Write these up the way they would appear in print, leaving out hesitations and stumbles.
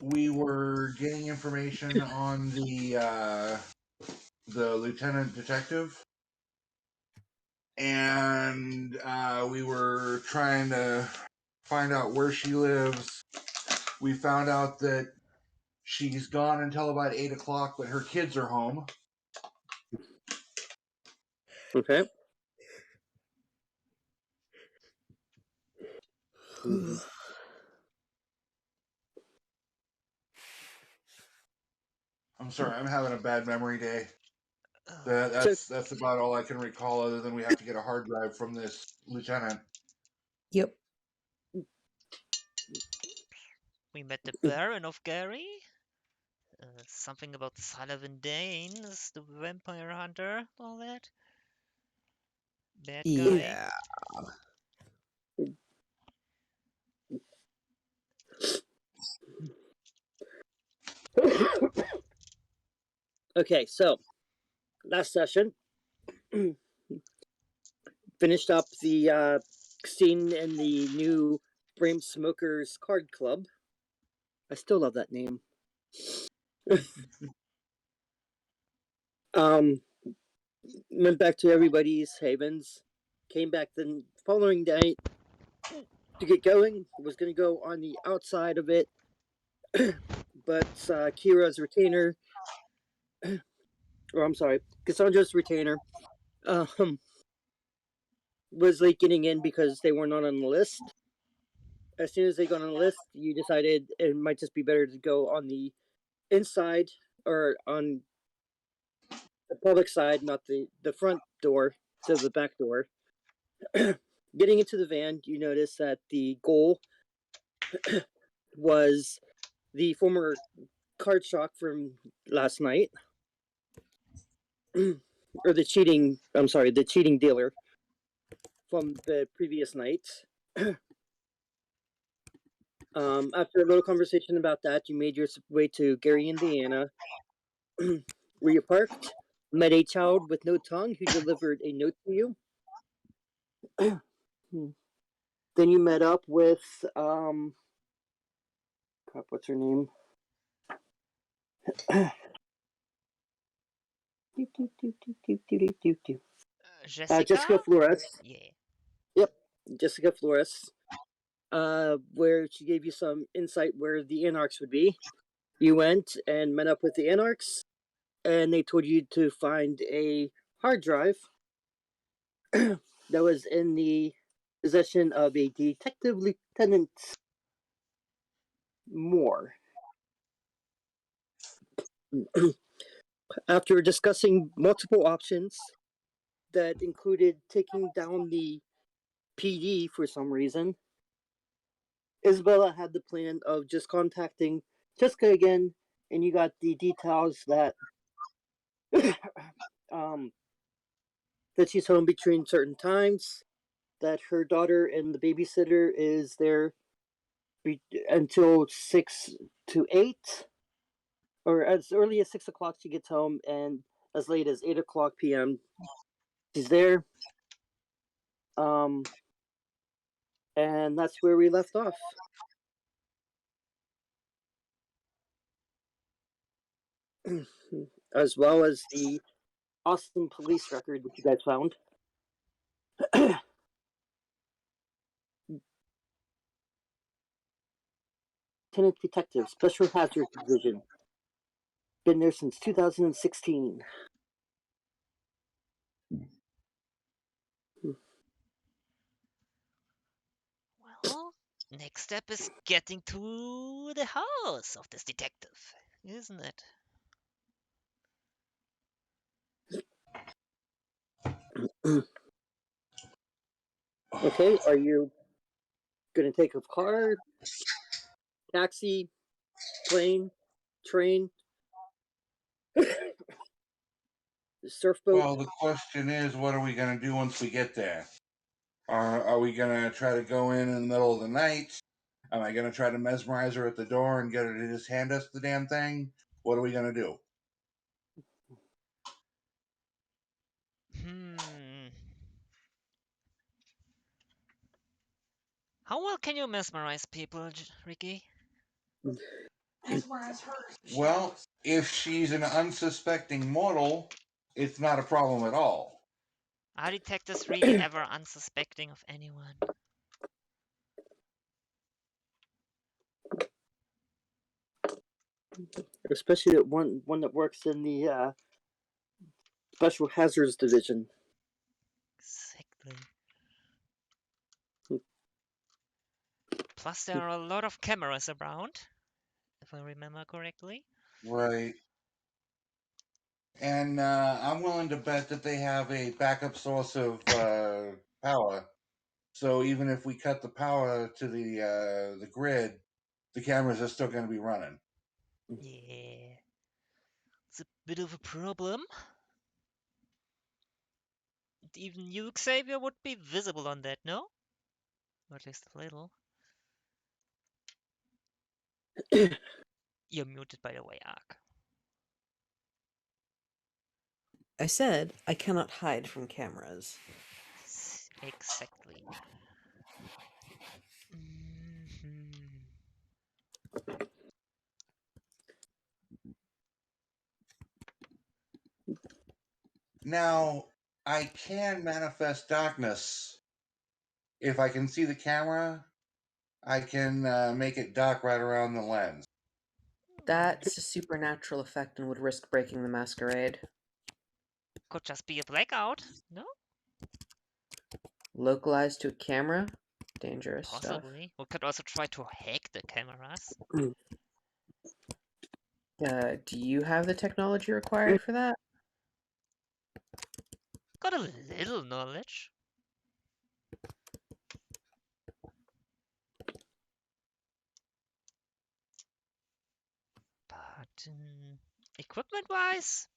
We were getting information on the lieutenant detective, and we were trying to find out where she lives. We found out that she's gone until about 8 o'clock, but her kids are home. Okay. I'm sorry, I'm having a bad memory day. That's about all I can recall, other than we have to get a hard drive from this lieutenant. Yep. We met the Baron of Gary. Something about Sullivan Danes, the vampire hunter, all that. Bad guy. Yeah. Okay, so last session finished up the scene in the new Frame Smokers Card Club. I still love that name. Went back to everybody's havens. Came back the following night to get going. Was going to go on the outside of it, but Kira's retainer, or I'm sorry, Cassandra's retainer, was late getting in because they were not on the list. As soon as they got on the list, you decided it might just be better to go on the inside or on the public side, not the front door, instead of the back door. Getting into the van, you notice that the goal was the former card shock from last night, or the cheating dealer from the previous night. After a little conversation about that, you made your way to Gary, Indiana, where you parked, met a child with no tongue who delivered a note to you. Then you met up with, what's her name? Jessica Flores. Yeah. Yep, Jessica Flores. Where she gave you some insight where the Anarchs would be. You went and met up with the Anarchs, and they told you to find a hard drive that was in the possession of a Detective Lieutenant Moore. After discussing multiple options that included taking down the PD for some reason, Isabella had the plan of just contacting Jessica again, and you got the details that that she's home between certain times, that her daughter and the babysitter is there until 6 to 8, or as early as 6 o'clock she gets home, and as late as 8 o'clock p.m. she's there. And that's where we left off. As well as the awesome police record that you guys found. Lieutenant Detective, Special Hazard Division. Been there since 2016. Well, next step is getting to the house of this detective, isn't it? Okay, are you gonna take a car, taxi, plane, train, surfboat? Well, the question is, what are we going to do once we get there? Are we going to try to go in the middle of the night? Am I going to try to mesmerize her at the door and get her to just hand us the damn thing? What are we going to do? How well can you mesmerize people, Ricky? Well, if she's an unsuspecting mortal, it's not a problem at all. Are detectives really ever unsuspecting of anyone? Especially that one that works in the special hazards division. Exactly. Plus, there are a lot of cameras around, if I remember correctly. Right. And I'm willing to bet that they have a backup source of power. So even if we cut the power to the grid, the cameras are still going to be running. Yeah. It's a bit of a problem. Even you, Xavier, would be visible on that, no? Or at least a little. You're muted, by the way, Ark. I said I cannot hide from cameras. Exactly. Mhm. Now, I can manifest darkness. If I can see the camera, I can make it dark right around the lens. That's a supernatural effect and would risk breaking the masquerade. Could just be a blackout, no? Localized to a camera? Dangerous stuff. Possibly. We could also try to hack the cameras. Do you have the technology required for that? Got a little knowledge. But equipment-wise,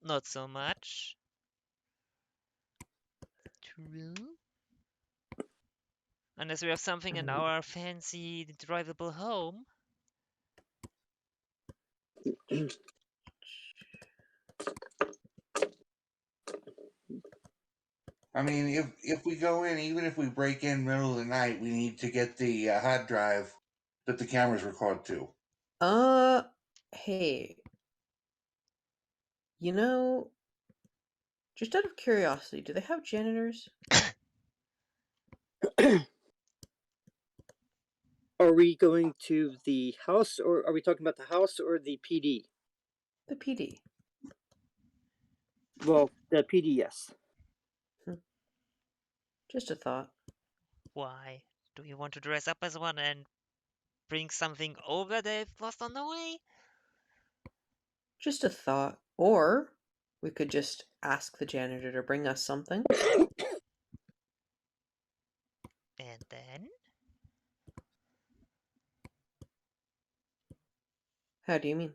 not so much. True. Unless we have something in our fancy drivable home. I mean, if we go in, even if we break in middle of the night, we need to get the hard drive that the cameras record to. Hey. You know, just out of curiosity, do they have janitors? Are we going to the house, or are we talking about the house or the PD? The PD. Well, the PD, yes. Just a thought. Why? Do you want to dress up as one and bring something over they've lost on the way? Just a thought. Or we could just ask the janitor to bring us something. And then? How do you mean?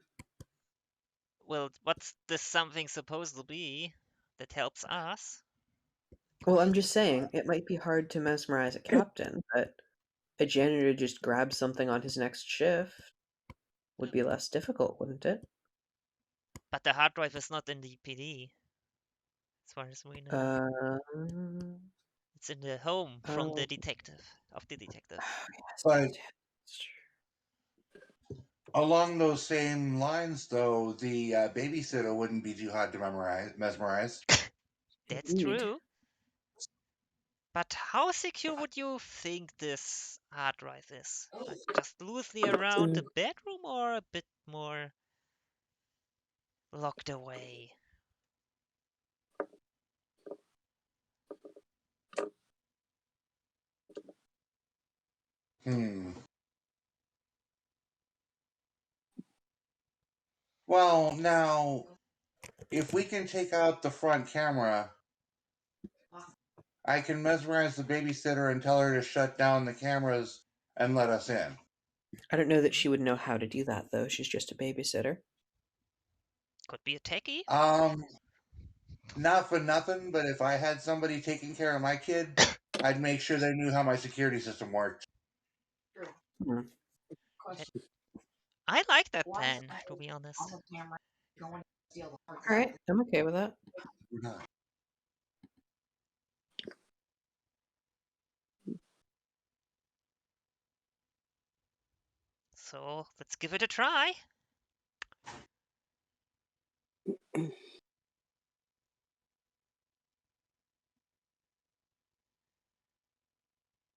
Well, what's this something supposed to be that helps us? Well, I'm just saying, it might be hard to mesmerize a captain, but a janitor just grab something on his next shift would be less difficult, wouldn't it? But the hard drive is not in the PD, as far as we know. It's in the home from the detective, of the detective. Yes, But it's true. along those same lines, though, the babysitter wouldn't be too hard to mesmerize. That's Indeed. true. But how secure would you think this hard drive is? Like just loosely around the bedroom or a bit more locked away? Well, now, if we can take out the front camera, I can mesmerize the babysitter and tell her to shut down the cameras and let us in. I don't know that she would know how to do that, though. She's just a babysitter. Could be a techie. Not for nothing, but if I had somebody taking care of my kid, I'd make sure they knew how my security system worked. I like that plan, to be honest. Alright, I'm okay with that. So let's give it a try.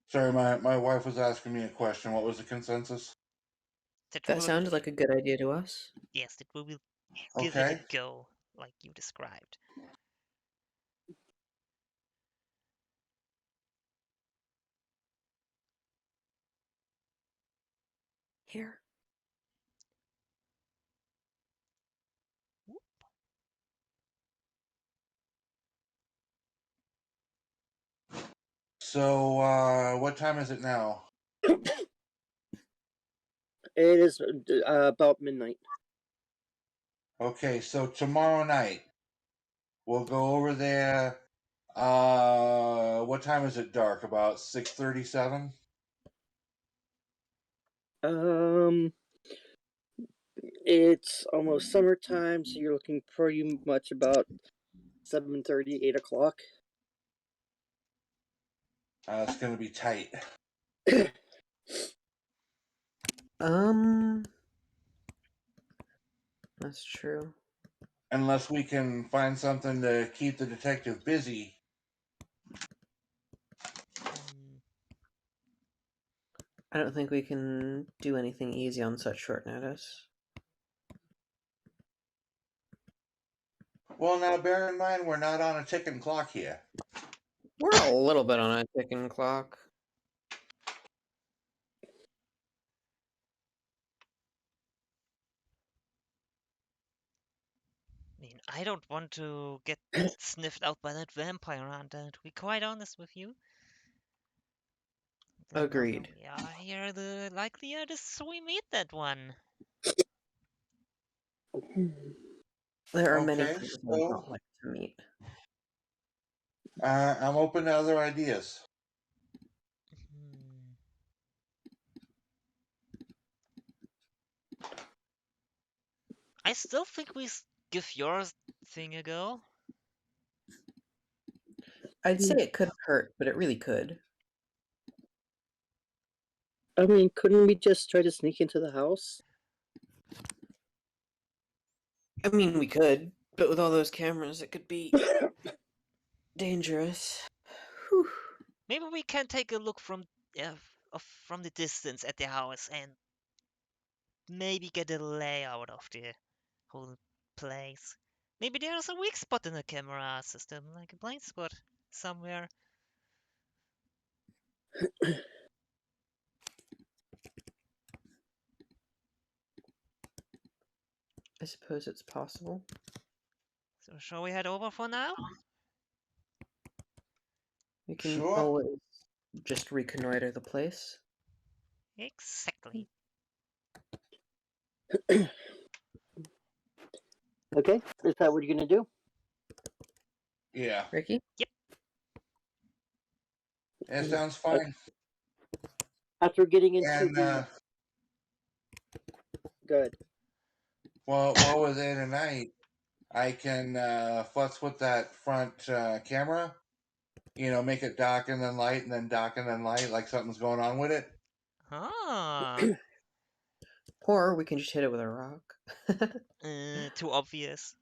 Sorry, my wife was asking me a question. What was the consensus? That sounded like a good idea to us. Yes, that we will give it a Okay. go, like you described. Here. So, what time is it now? It is about midnight. Okay, so tomorrow night we'll go over there. What time is it dark? About 6:37. It's almost summertime, so you're looking pretty much about 7:30, 8 o'clock. It's gonna be tight. That's true. Unless we can find something to keep the detective busy. I don't think we can do anything easy on such short notice. Well, now bear in mind we're not on a ticking clock here. We're a little bit on a ticking clock. I mean, I don't want to get sniffed out by that vampire hunter, to be quite honest with you. The longer Agreed. we are here, the likelier it is we meet that one. There are many Okay, things I would so not like to meet. I'm open to other ideas. Hmm. I still think we give your thing a go. I'd say it could hurt, but it really could. I mean, couldn't we just try to sneak into the house? I mean, we could, but with all those cameras, it could be dangerous. Whew. Maybe we can take a look from the distance at the house and maybe get a layout of the whole place. Maybe there's a weak spot in the camera system, like a blind spot somewhere. I suppose it's possible. So shall we head over for now? We can Sure. always just reconnoiter the place. Exactly. Okay, is that what you're gonna do? Yeah, Ricky? it sounds fine. After getting into And the good. well, while we're there tonight, I can futz with that front camera. You know, make it dark and then light, and then dark and then light, like something's going on with it. Ah, Or we can just hit it with a rock. too obvious.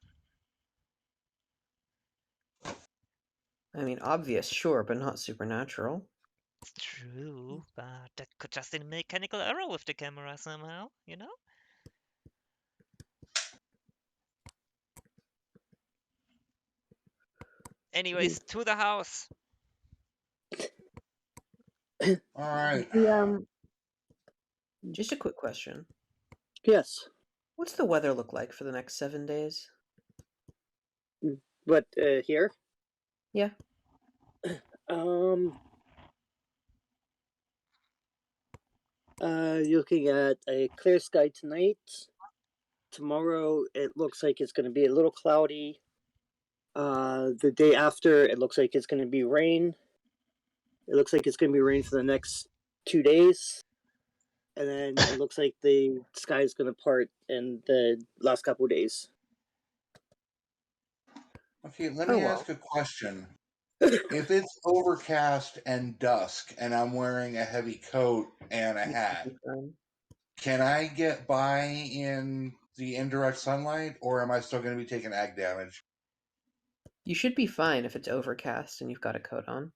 I mean, obvious, sure, but not supernatural. It's true, but that could just be a mechanical error with the camera somehow, you know? Anyways, to the house. All right. Just a quick question. Yes, What's the weather look like for the next 7 days? but here, Yeah. you're looking at a clear sky tonight. Tomorrow, it looks like it's going to be a little cloudy. The day after, it looks like it's going to be rain. It looks like it's going to be rain for the next 2 days. And then it looks like the sky is going to part in the last couple days. Okay, let Oh, me well. ask a question. If it's overcast and dusk, and I'm wearing a heavy coat and a hat, Can I get by in the indirect sunlight, or am I still going to be taking ag damage? You should be fine if it's overcast and you've got a coat on.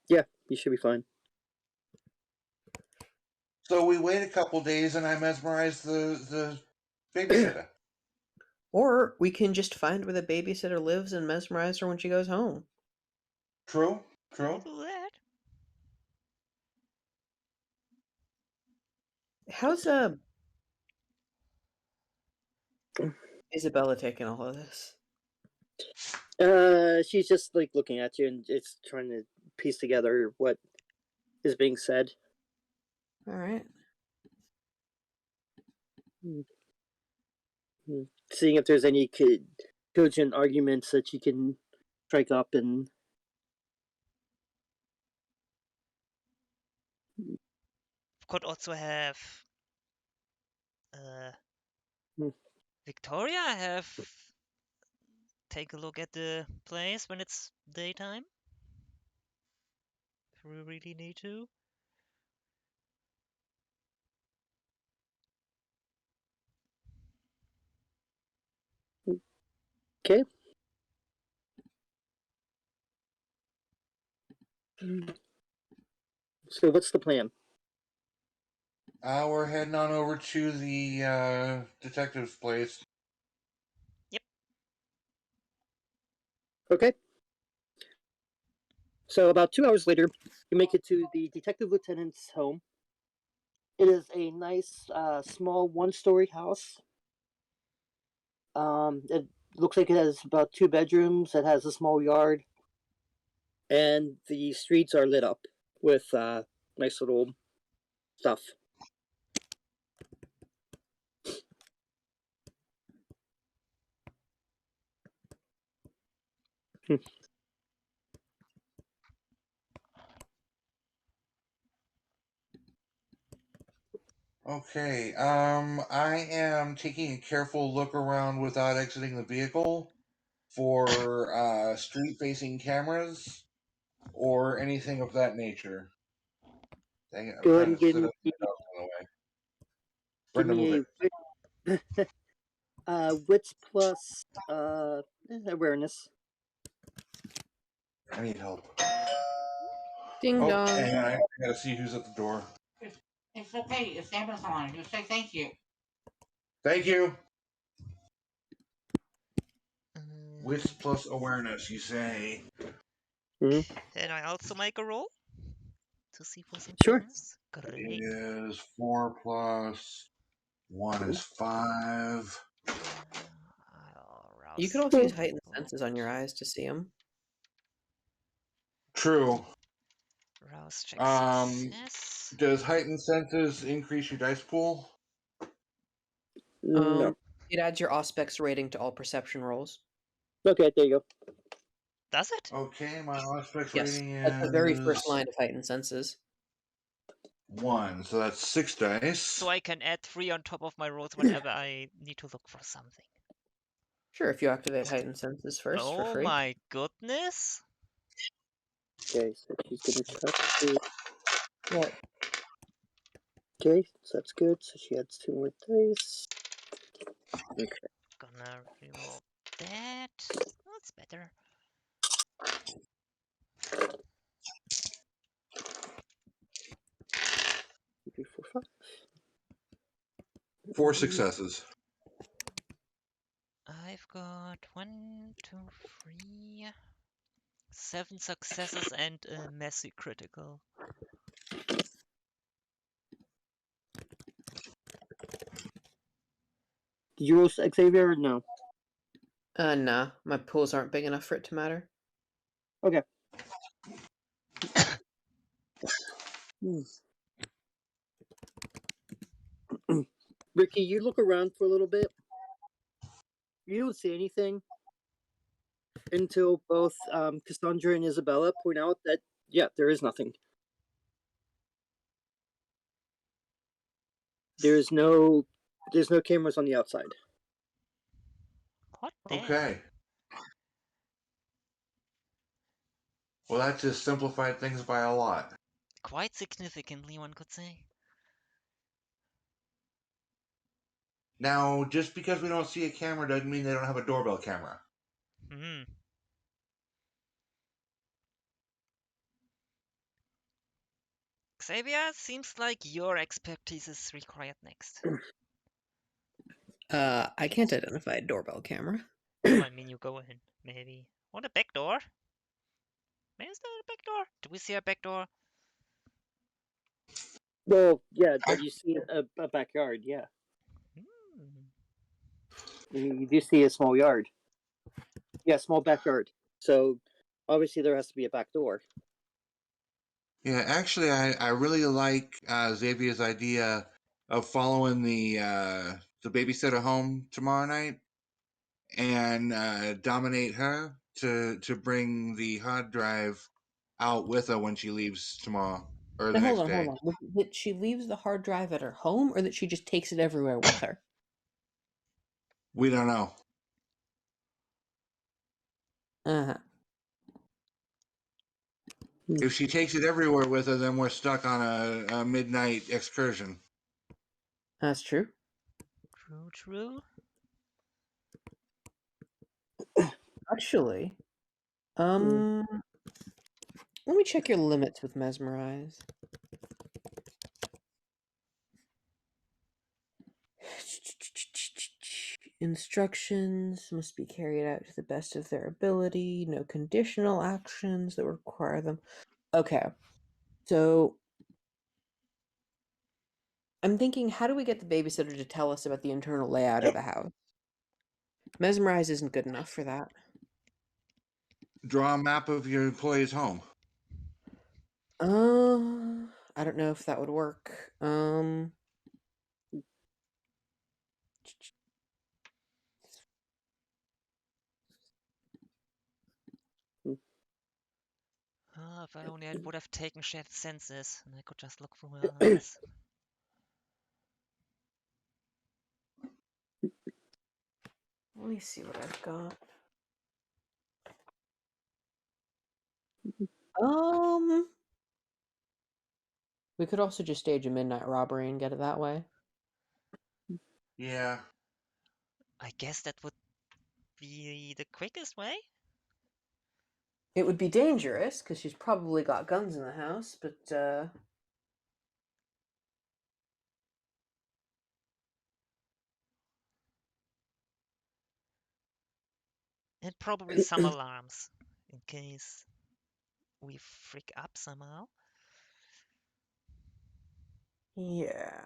Yeah, you should be fine. So we wait a couple days and I mesmerize the babysitter. Or we can just find where the babysitter lives and mesmerize her when she goes home. True, I'll true. do that. How's Isabella taking all of this? She's just like looking at you and it's trying to piece together what is being said. All right. Seeing if there's any cogent arguments that you can strike up and Could also have Hmm. Victoria have take a look at the place when it's daytime. If we really need to. okay. So what's the plan? We're heading on over to the detective's place. Okay. So about 2 hours later, you make it to the detective lieutenant's home. It is a nice, small one-story house. It looks like it has about 2 bedrooms. It has a small yard, and the streets are lit up with nice little stuff. Okay, I am taking a careful look around without exiting the vehicle for street-facing cameras or anything of that nature. Dang it, I'm Go ahead trying and to give sit me up my dog's in the way. give Brenda, move me it. a wits plus awareness. I need help. Ding Oh, dong. and I gotta see who's at the door. It's okay. It's Amazon. Just say thank you. Thank you. Wits Mm, plus awareness, you say. Mhm. Can I also make a roll to see for some Sure. cameras? It Great. is 4 plus 1 is 5. I'll You rouse could also use check heightened both. senses on your eyes to see them. True. Rouse check Um, success. does heightened senses increase your dice pool? No. It adds your Auspex rating to all perception rolls. Okay, there you go. Does it? Okay, my aspect Yes, rating that's the very first is line of heightened senses. 1, so that's 6 dice. So I can add 3 on top of my rolls whenever I need to look for something. Sure, if you activate heightened senses first for Oh free. my goodness. Okay, so she's gonna check to. What? Okay, so that's good. So she adds 2 more dice. Okay. Gonna reroll that. That's better. 3, 4, 5. 4 successes. I've got 1, 2, 3, 7 successes and a messy critical. Did you roll Xavier or no? Nah, my pools aren't big enough for it to matter. Okay. Hmm. Ricky, you look around for a little bit. You don't see anything until both Cassandra and Isabella point out that, yeah, there is nothing. There's no cameras on the outside. Hot damn. Okay. Well, that just simplified things by a lot. quite significantly, one could say. Now, just because we don't see a camera doesn't mean they don't have a doorbell camera. Hmm. Xavier, seems like your expertise is required next. I can't identify a doorbell camera. Well, I mean, you go in, maybe. Or the back door? Is there a back door? Do we see a back door? Well, yeah, but you see a backyard, yeah. Hmm. You do see a small yard. Yeah, small backyard. So obviously there has to be a back door. Yeah, actually, I really like Xavier's idea of following the babysitter home tomorrow night and dominate her to bring the hard drive out with her when she leaves tomorrow or the Now, next hold day. on. That she leaves the hard drive at her home, or that she just takes it everywhere with her? We don't know. Uh-huh. If she takes it everywhere with her, then we're stuck on a midnight excursion. That's true. True. Actually, let me check your limits with Mesmerize. Instructions must be carried out to the best of their ability. No conditional actions that require them. Okay. So I'm thinking, how do we get the babysitter to tell us about the internal layout of the house? Mesmerize isn't good enough for that. Draw a map of your employee's home. I don't know if that would work. If I only would have taken shared senses, and I could just look through her eyes. Let me see what I've got. We could also just stage a midnight robbery and get it that way. Yeah. I guess that would be the quickest way. It would be dangerous, because she's probably got guns in the house, but, And probably some alarms, in case we freak up somehow. yeah.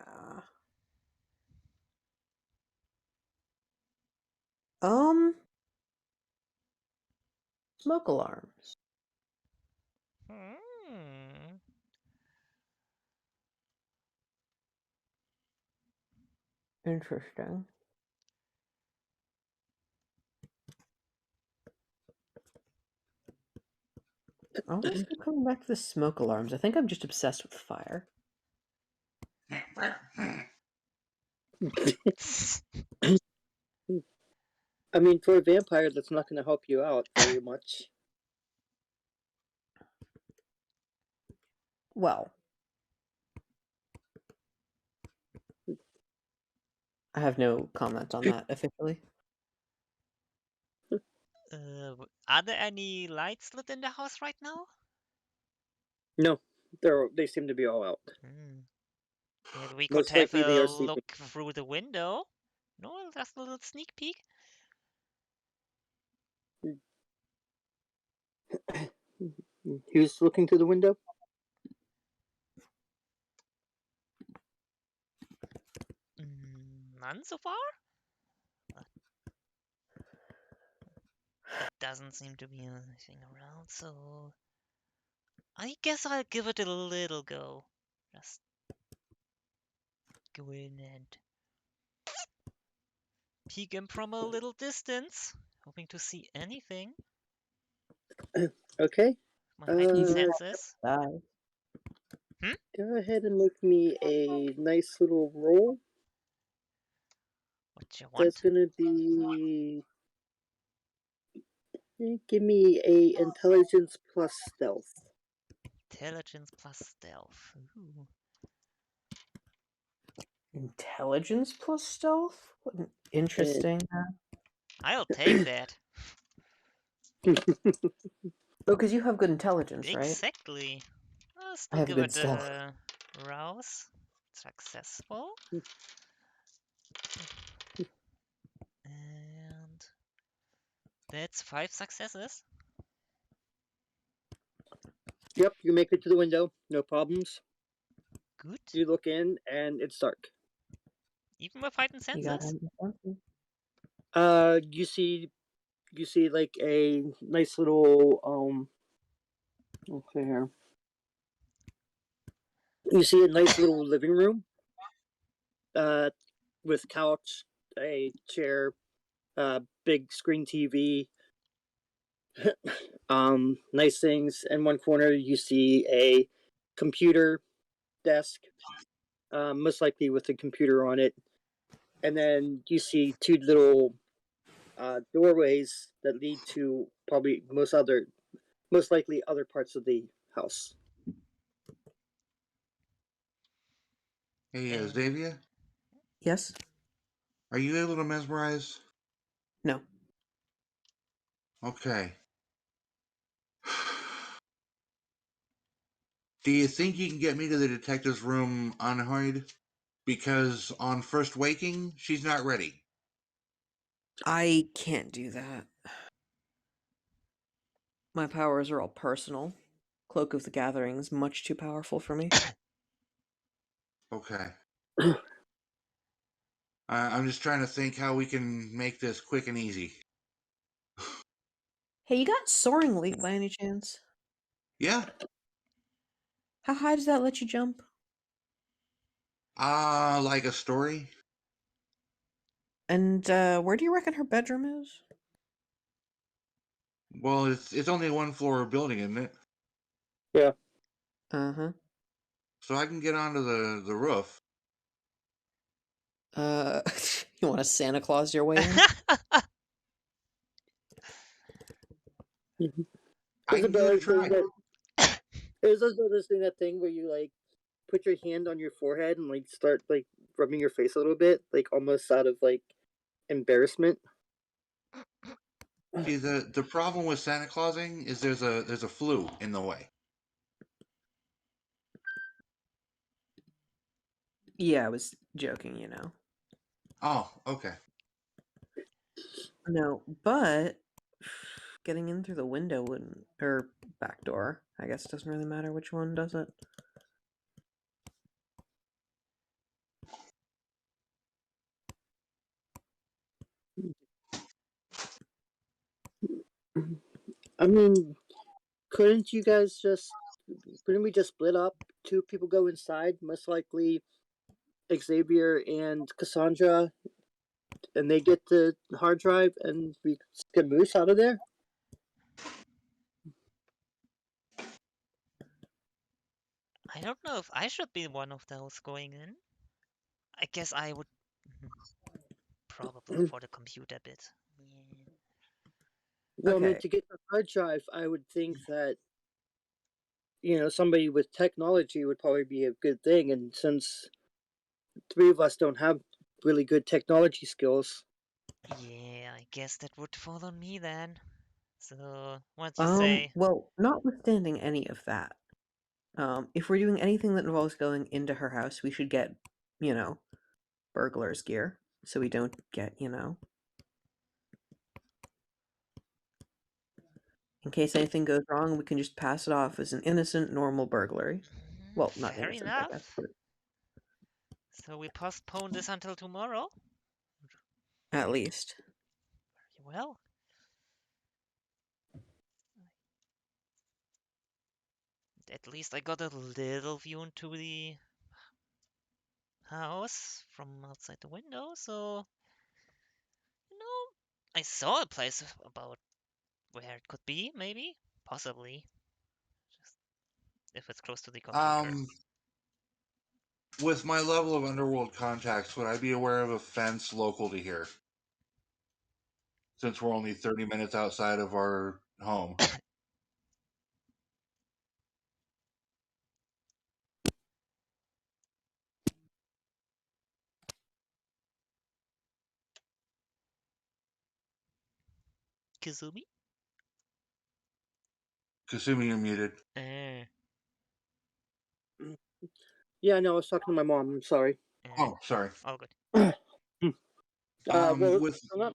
Smoke alarms. Interesting. I always keep coming back to the smoke alarms. I think I'm just obsessed with fire. I mean, for a vampire, that's not going to help you out very much. Well, I have no comment on that officially. Are there any lights lit in the house right now? No, they seem to be all out. Maybe we could Most have likely they a are sleeping. look through the window. No, just a little sneak peek. Who's looking through the window? None so far? It doesn't seem to be anything around, so I guess I'll give it a little go. Just go in and peek in from a little distance, hoping to see anything. Okay. My heightened senses. Go ahead and make me a nice little roll. What you want? That's gonna be. Give me a intelligence plus stealth. Intelligence plus stealth. Ooh. Intelligence plus stealth? What an interesting. I'll take that. Oh, because you have good intelligence, right? Exactly. I'll I still have give good it stealth. a rouse. Successful. And that's 5 successes. Yep, you make it to the window, no problems. Good. You look in, and it's dark. Even with heightened You got senses. You see like a nice little okay here. You see a nice little living room, with couch, a chair, big screen TV, nice things. In one corner, you see a computer desk, most likely with a computer on it, and then you see two little doorways that lead to probably most likely other parts of the house. Hey, And Xavier, Yes? are you able to mesmerize? No. Okay. Do you think you can get me to the detective's room unhurried? Because on first waking, she's not ready. I can't do that. My powers are all personal. Cloak of the Gathering is much too powerful for me. Okay. I'm just trying to think how we can make this quick and easy. Hey, you got Soaring Leap by any chance? Yeah. How high does that let you jump? Like a story? And where do you reckon her bedroom is? Well, it's only one floor building, isn't it? Yeah. Uh-huh. So I can get onto the roof. Uh, you want to Santa Claus your way in? Mm-hmm. I can give it a try. There's also that thing where you like put your hand on your forehead and like start like rubbing your face a little bit, like almost out of like embarrassment. See, the problem with Santa Clausing is there's a flu in the way. Yeah, I was joking, you know. Oh, okay. No, but getting in through the window wouldn't, or back door. I guess it doesn't really matter which one does it. I mean, couldn't you guys just couldn't we just split up? Two people go inside, most likely Xavier and Cassandra, and they get the hard drive, and we get Moose out of there. I don't know if I should be one of those going in. I guess I would probably for the computer bit. Yeah. Well, I mean, Okay. to get the hard drive, I would think that somebody with technology would probably be a good thing, and since three of us don't have really good technology skills. Yeah, I guess that would fall on me then. So, what do you say? Well, notwithstanding any of that, if we're doing anything that involves going into her house, we should get, you know, burglar's gear, so we don't get, in case anything goes wrong, we can just pass it off as an innocent, normal burglary. Well, not Fair innocent, I guess, enough. but So we postpone this until tomorrow? at least. Well, at least I got a little view into the house from outside the window, so I saw a place about where it could be, maybe, possibly, just if it's close to the computer. With my level of underworld contacts, would I be aware of a fence local to here? Since we're only 30 minutes outside of our home. Kazumi? Kasumi, you're muted. Yeah, no, I was talking to my mom. I'm sorry. Oh, sorry. All good. What was With going on?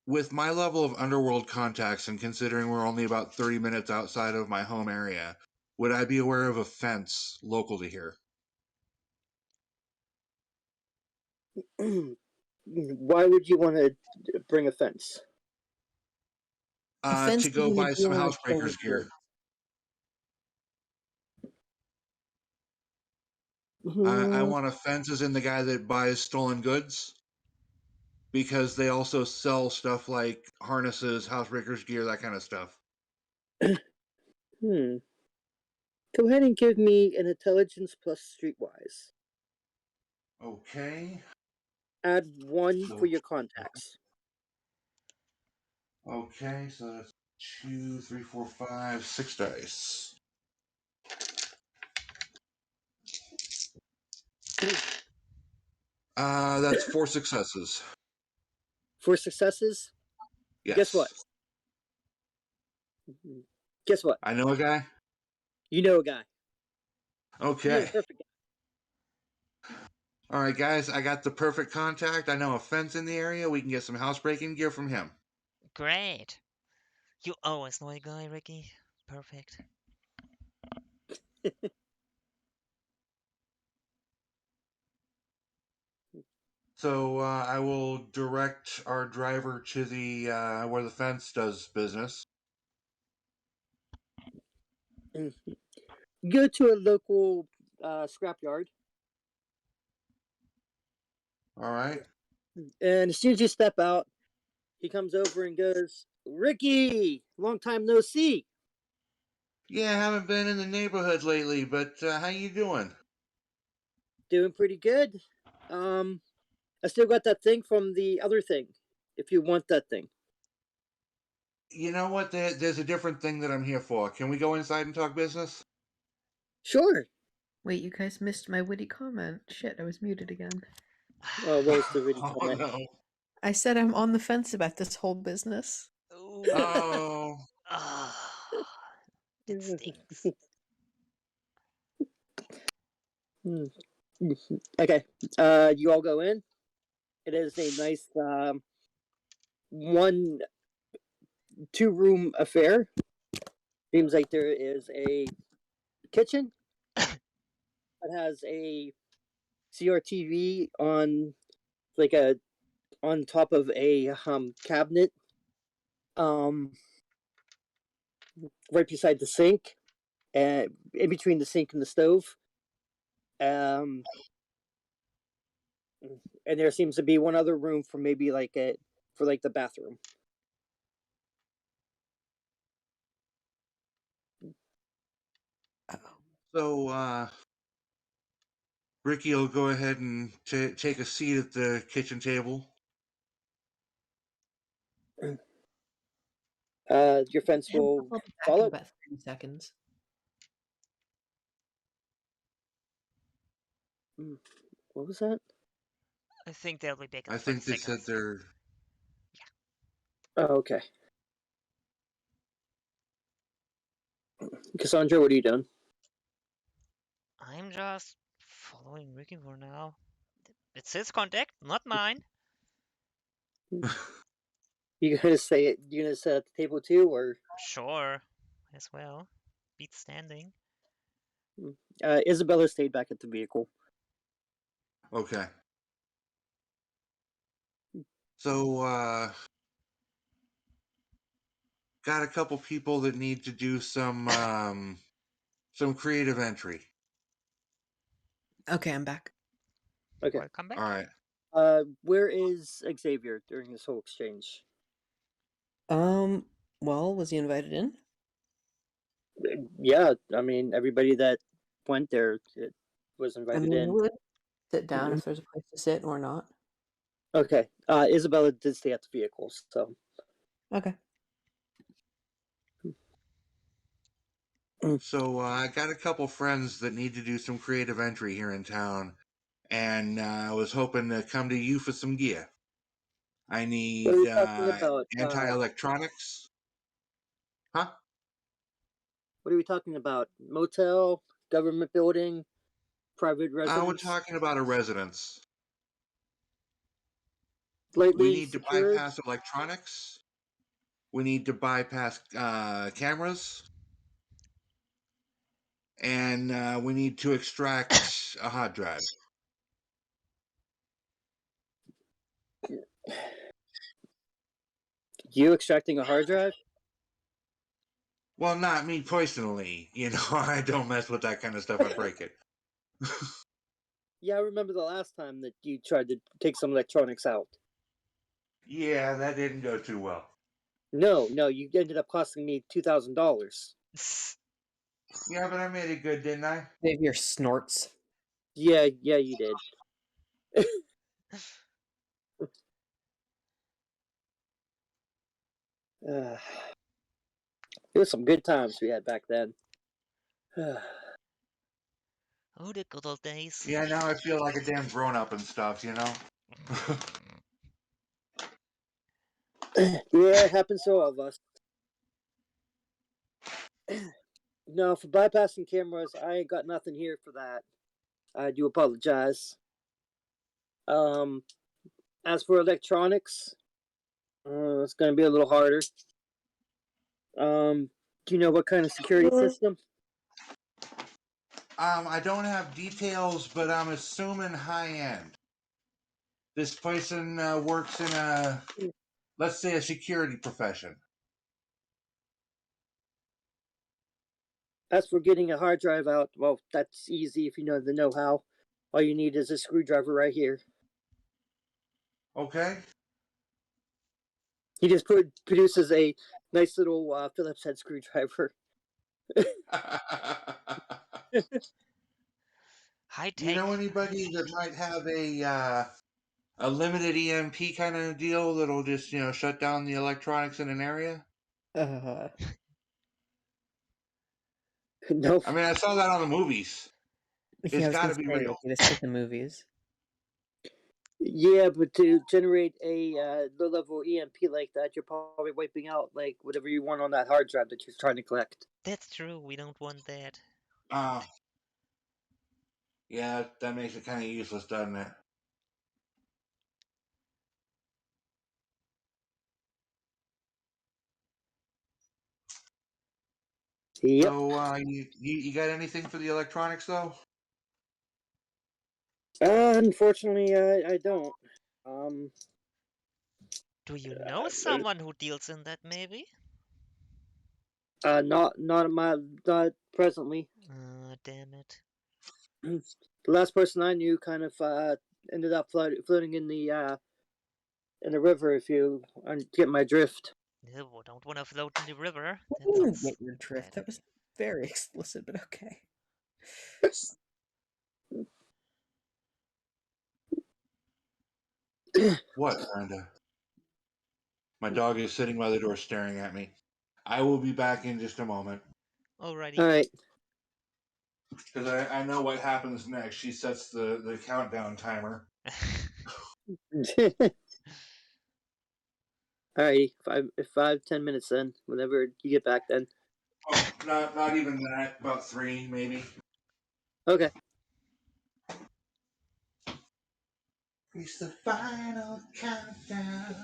with my level of underworld contacts, and considering we're only about 30 minutes outside of my home area, would I be aware of a fence local to here? Why would you want to bring a fence? A fence To is go in the buy some dealing with housebreakers stolen gear. goods. I want a fence as in the guy that buys stolen goods, because they also sell stuff like harnesses, housebreakers gear, that kind of stuff. Hmm. Go ahead and give me an intelligence plus streetwise. Okay. Add 1 for your contacts. Okay, so that's 2, 3, 4, 5, 6 dice. That's 4 successes. 4 successes. Yes. Guess what? Guess what? I know a guy. You know a guy. You know Okay. the perfect guy. All right, guys. I got the perfect contact. I know a fence in the area. We can get some housebreaking gear from him. Great. You always know a guy, Ricky. Perfect. So I will direct our driver to the where the fence does business. Go to a local scrapyard, All right. and as soon as you step out, he comes over and goes, "Ricky, long time no see. Yeah, I haven't been in the neighborhood lately, but how you doing? Doing pretty good. I still got that thing from the other thing. If you want that thing, You know what? There's a different thing that I'm here for. Can we go inside and talk business? sure." Wait, you guys missed my witty comment. Shit, I was muted again. What was the witty Oh comment? no. I said I'm on the fence about this whole business. Ooh. Oh. Ah, that stings. Okay. You all go in. It is a nice 1-2 room affair. Seems like there is a kitchen that has a CRTV on like a on top of a cabinet um right beside the sink and in between the sink and the stove. Um and there seems to be one other room for maybe like a for like the bathroom. Uh-oh. So Ricky will go ahead and take a seat at the kitchen table. Your fence will I'll be back in follow. about 30 seconds. What was that? I think they'll be back in I 30 think they said seconds. they're. Oh, okay. Cassandra, what are you doing? I'm just following Ricky for now. It's his contact, not mine. You gonna say it? You gonna sit at the table too, or Sure, as well. Beat standing. Isabella stayed back at the vehicle? Okay. So got a couple people that need to do some creative entry. Okay, I'm back. Okay. Welcome back. All right. Where is Xavier during this whole exchange? Well, was he invited in? Yeah, I mean everybody that went there was I invited mean, he in. would sit down if there's a place to sit or not. Okay. Isabella did stay at the vehicle, so Okay. So I got a couple friends that need to do some creative entry here in town, and I was hoping to come to you for some gear. I What are need we talking about? anti-electronics. Huh? What are we talking about? Motel, government building, private We're residence, talking about a residence. We lightly need to secured. bypass electronics. We need to bypass cameras. And we need to extract a hard drive. You extracting a hard drive? Well, not me personally. You know, I don't mess with that kind of stuff. I break it. Yeah, I remember the last time that you tried to take some electronics out. Yeah, that didn't go too well. No, you ended up costing me $2,000. Yeah, but I made it good, didn't I? Save your snorts. Yeah, you did. It was some good times we had back then. Oh, the good old days. Yeah, now I feel like a damn grown up and stuff, you know? Yeah, it happens to all of us. No, for bypassing cameras, I ain't got nothing here for that. I do apologize. As for electronics, it's gonna be a little harder. Do you know what kind of security system? I don't have details, but I'm assuming high end. This person works in let's say, a security profession. As for getting a hard drive out, well, that's easy if you know the know-how. All you need is a screwdriver right here. Okay? He just produces a nice little Phillips head screwdriver. High Do you tech. know anybody that might have a limited EMP kind of deal that'll just, shut down the electronics in an area? No, I mean, I saw that on the movies. It's Yeah, I was got gonna to be say, real. you just hit the movies. yeah, but to generate a low-level EMP like that, you're probably wiping out like whatever you want on that hard drive that you're trying to collect. That's true. We don't want that. Uh, yeah, that makes it kind of useless, doesn't it? Yep. So, you got anything for the electronics, though? Unfortunately, I don't. Do you know someone who deals in that, maybe? Not presently. Damn it. The last person I knew kind of ended up floating in the river. If you get my drift. No, don't want to float in the river. I That didn't sounds get your drift. bad. That was very explicit, but okay. What, Brenda? My dog is sitting by the door staring at me. I will be back in just a moment. Alrighty. All right. Because I know what happens next. She sets the countdown timer. All right. 10 minutes then. Whenever you get back, then. Oh, not even that. About 3, maybe. Okay. It's the final countdown.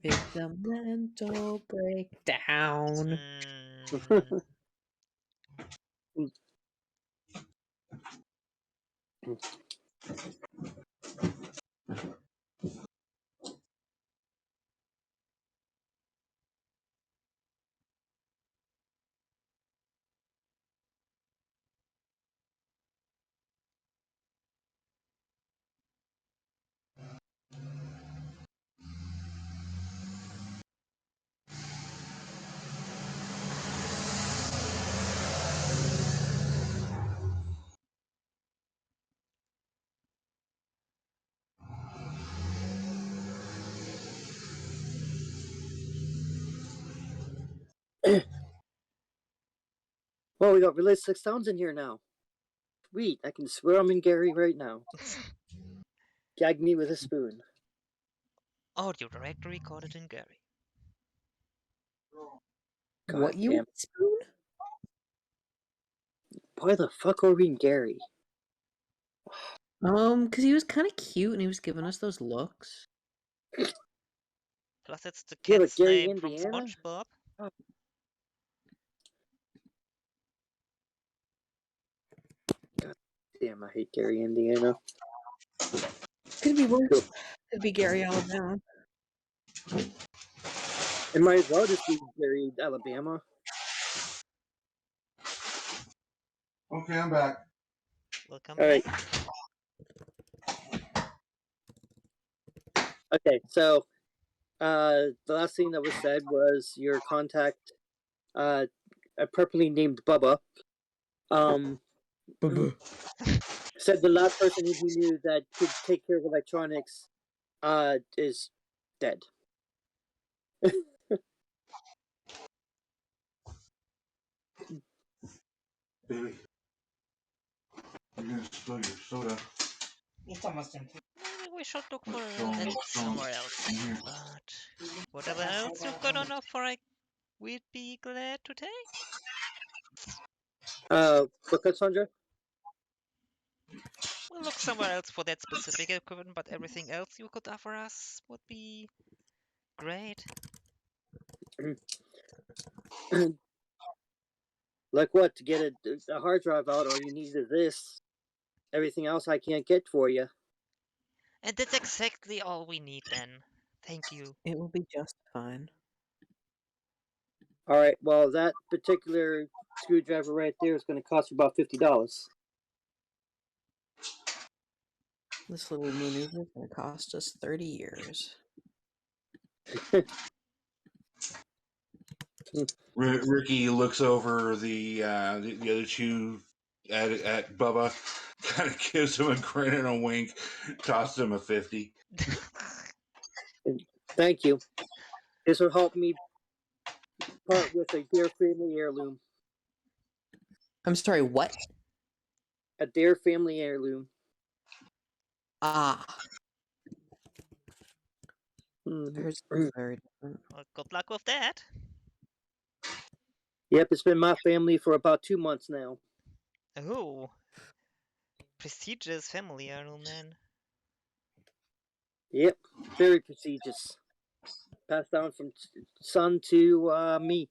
VtM mental breakdown. Oh, we got realistic sounds in here now. Sweet, I can swear I'm in Gary right now. Gag me with a spoon. Audio directory recorded in Gary. God What you damn. want, spoon? Why the fuck are we in Gary? Because he was kind of cute and he was giving us those looks. Plus, it's the Yeah, but cat's Gary, name from Indiana? SpongeBob. Damn, I hate Gary, Indiana. Could be worse. Cool. Could be Gary, Alabama. It might as well just be Gary, Alabama. Okay, I'm back. Welcome All right. back. Okay, so the last thing that was said was your contact, appropriately named Bubba, said the last person he knew that could take care of electronics, is dead. Baby, you're gonna spill your soda. It's almost empty. Maybe we should look for a Don't- net don't- somewhere else. in here. But whatever else you've got on offer, we'd be glad to take. What's that, Sandra? We'll look somewhere else for that specific equipment, but everything else you could offer us would be great. Like what? To get a hard drive out, all you need is this. Everything else I can't get for you. And that's exactly all we need then. Thank you. It will be just fine. All right. Well, that particular screwdriver right there is going to cost you about $50. This little maneuver is going to cost us 30 years. Ricky looks over the other two at Bubba, kind of gives him a grin and a wink, tosses him a 50. Thank you. This will help me part with a dear family heirloom. I'm sorry, what? A dear family heirloom. Ah. Mhm. I heard something very different. Well, good luck with that. Yep, it's been my family for about 2 months now. Oh. Prestigious family heirloom then. Yep, very prestigious. Passed down from son to me.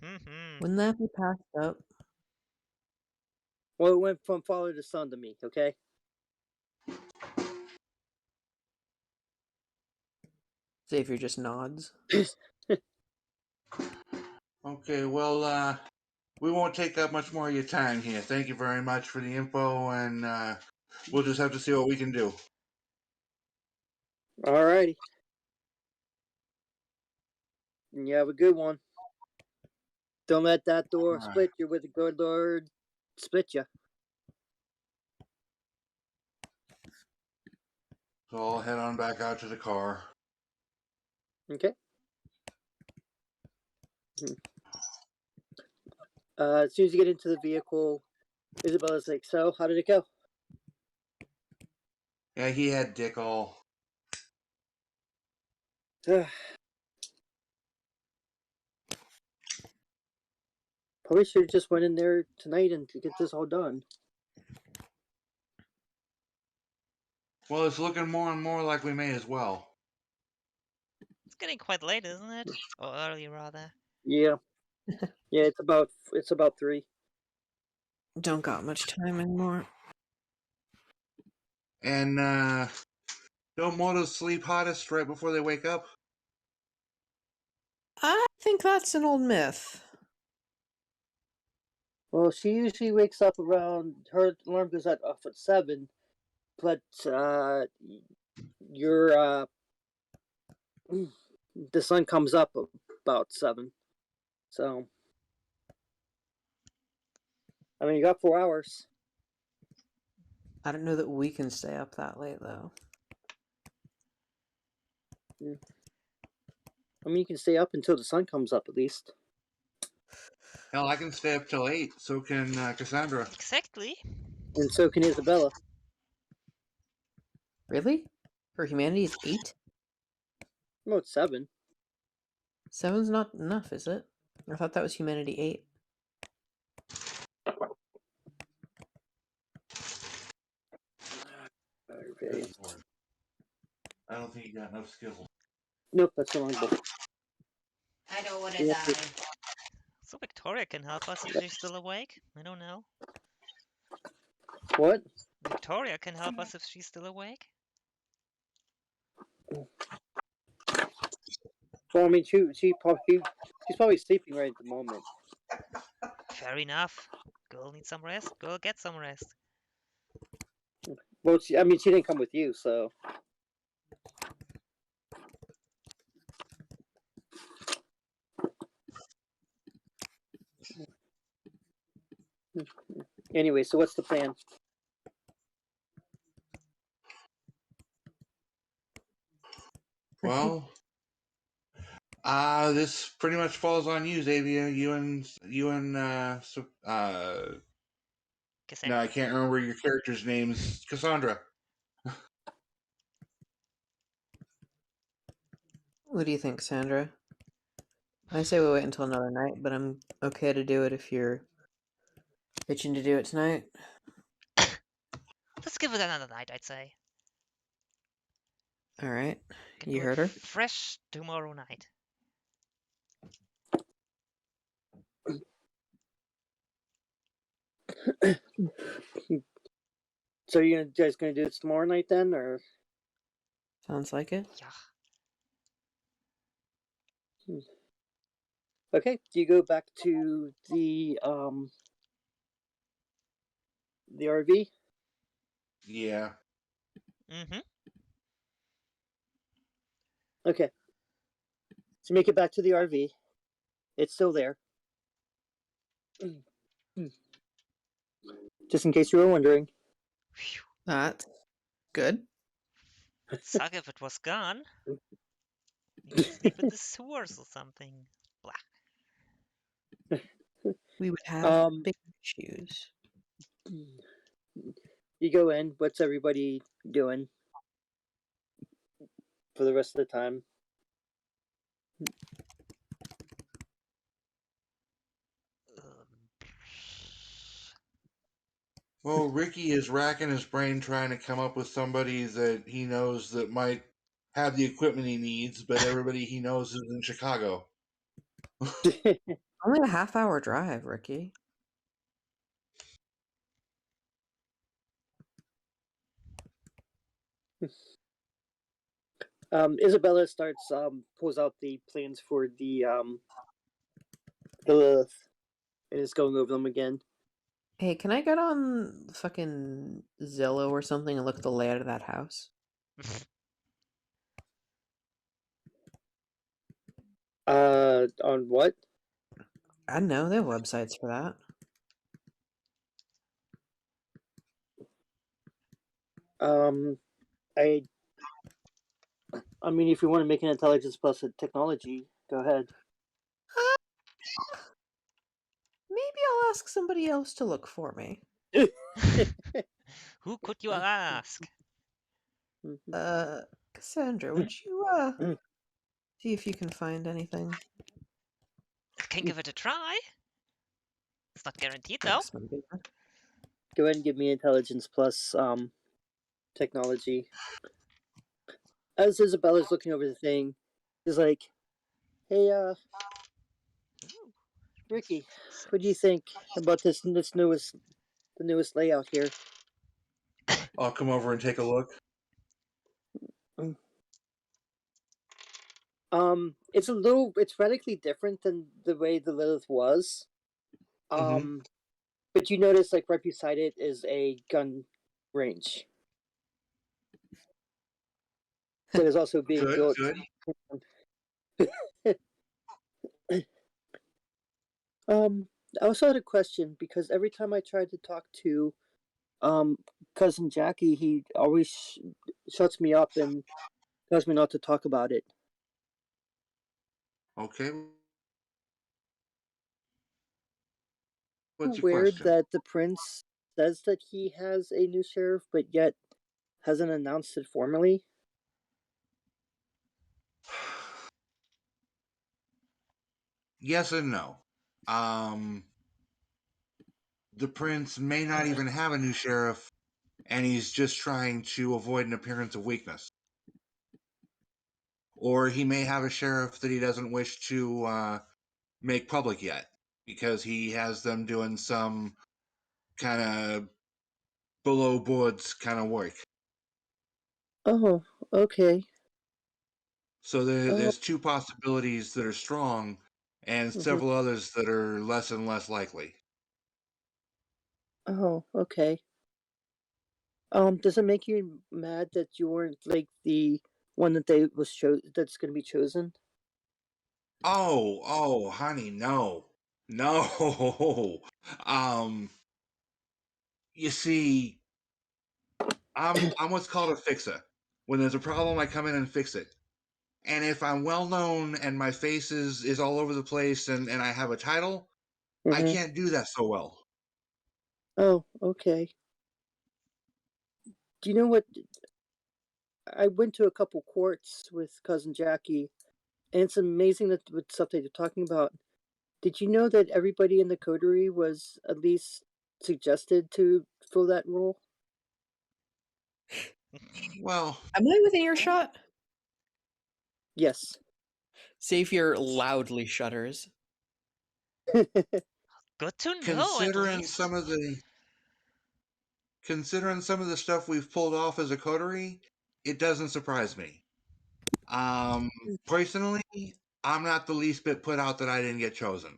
Wouldn't that be passed up? Well, it went from father to son to me, okay? Xavier just nods. Okay, well, we won't take up much more of your time here. Thank you very much for the info, and we'll just have to see what we can do. Alrighty. And you have a good one. Don't let that door Alright. split you with the good Lord split you. So I'll head on back out to the car. Okay. As soon as you get into the vehicle, Isabella's like, so, how did it go? Yeah, he had dick all. Probably should have just went in there tonight and get this all done. Well, it's looking more and more like we may as well. It's getting quite late, isn't it? Or early, rather. Yeah. Yeah, it's about 3. Don't got much time anymore. And don't motos sleep hottest right before they wake up? I think that's an old myth. Well, she usually wakes up around, her alarm goes off at 7, but your the sun comes up about 7. So, I mean, you got 4 hours. I don't know that we can stay up that late, though. I mean, you can stay up until the sun comes up at least. Hell, I can stay up till 8. So can Cassandra. Exactly. And so can Isabella. Really? For humanity, it's 8? No, it's 7. 7's not enough, is it? I thought that was humanity 8. Okay. I don't think you got enough skills. Nope, that's the wrong book. I don't want to We have to- die. So Victoria can help us if she's still awake. I don't know. What? Victoria can help us if she's still awake. Well, I mean, she's probably sleeping right at the moment. Fair enough. Girl needs some rest. Girl, get some rest. Well, she didn't come with you, so. Anyway, so what's the plan? Well, this pretty much falls on you, Xavier. You and no, Cassandra. I can't remember your character's names. Cassandra. What do you think, Sandra? I say we wait until another night, but I'm okay to do it if you're itching to do it tonight. Let's give it another night, I'd say. All right. Can You do heard it her? fresh tomorrow night. So you guys gonna do this tomorrow night then, or? Sounds like it. Yeah. Okay. Do you go back to the RV? Yeah. Mm-hmm. Okay. So make it back to the RV. It's still there. Just in case you were wondering. Phew. That's good. Would suck if it was gone. Maybe sleep in the sewers or something. Blah. We would have Um, big issues. You go in. What's everybody doing for the rest of the time? Well, Ricky is racking his brain trying to come up with somebody that he knows that might have the equipment he needs, but everybody he knows is in Chicago. Only a half-hour drive, Ricky. Isabella starts pulls out the plans for the Lilith and is going over them again. Hey, can I get on fucking Zillow or something and look at the layout of that house? On what? I don't know. They have websites for that. I mean, if you want to make an intelligence plus a technology, go ahead. Maybe I'll ask somebody else to look for me. Who could you ask? Cassandra, would you see if you can find anything? I can give it a try. It's not guaranteed though. Thanks, my dear. Go ahead and give me intelligence plus technology. As Isabella's looking over the thing, she's like, "Hey, Ooh, Ricky, six. what do you think about the newest layout here?" I'll come over and take a look. It's radically different than the way the Lilith was. But you notice, like, right beside it is a gun range that is also being Good, built. good. I also had a question because every time I tried to talk to cousin Jackie, he always shuts me up and tells me not to talk about it. Okay. What's your weird question? that the prince says that he has a new sheriff, but yet hasn't announced it formally? Yes and no. Um, the prince may not even have a new sheriff, and he's just trying to avoid an appearance of weakness. Or he may have a sheriff that he doesn't wish to make public yet because he has them doing some kind of below boards kind of work. Oh, okay. So Oh, there's two possibilities that are strong and mhm. several others that are less and less likely. Oh, okay. Does it make you mad that you weren't like the one that they was that's going to be chosen? Oh, honey, no. No. um, you see, I'm what's called a fixer. When there's a problem, I come in and fix it. And if I'm well known and my face is all over the place and I have a title, I Mm-hmm. can't do that so well. Oh, okay. Do you know what? I went to a couple courts with cousin Jackie, and it's amazing that what stuff that you're talking about. Did you know that everybody in the coterie was at least suggested to fill that role? Well, Am I within earshot? Yes. Xavier loudly shudders. Good to know, at considering least. some of the considering some of the stuff we've pulled off as a coterie, it doesn't surprise me. Personally, I'm not the least bit put out that I didn't get chosen.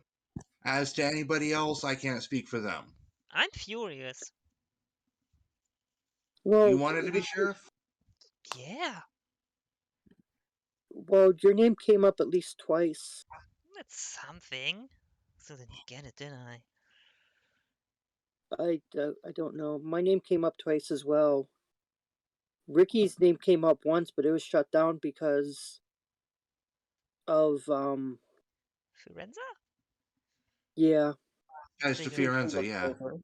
As to anybody else, I can't speak for them. I'm furious. You Well, wanted to be sheriff? Yeah, your name came up at least twice. that's something. So didn't get it, didn't I? I don't know. My name came up twice as well. Ricky's name came up once, but it was shut down because of Firenze? yeah. As to Figured. Fiorenza, Looks yeah. over.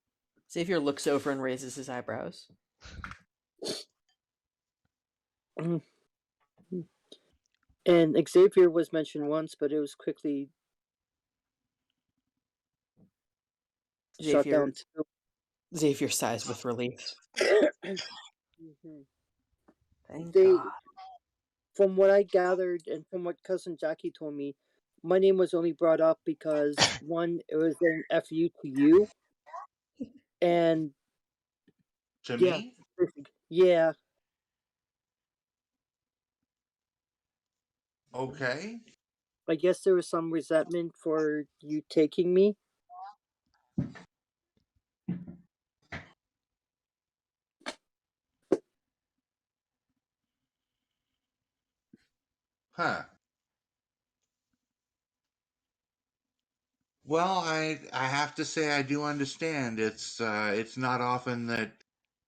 Xavier looks over and raises his eyebrows. And Xavier was mentioned once, but it was quickly shut Xavier down too. Xavier sighs with relief. Mhm. Thank They, God. from what I gathered and from what cousin Jackie told me, my name was only brought up because one, it was an FU to you, and To yeah, me? yeah. Okay. I guess there was some resentment for you taking me. Huh. Well, I have to say I do understand. It's not often that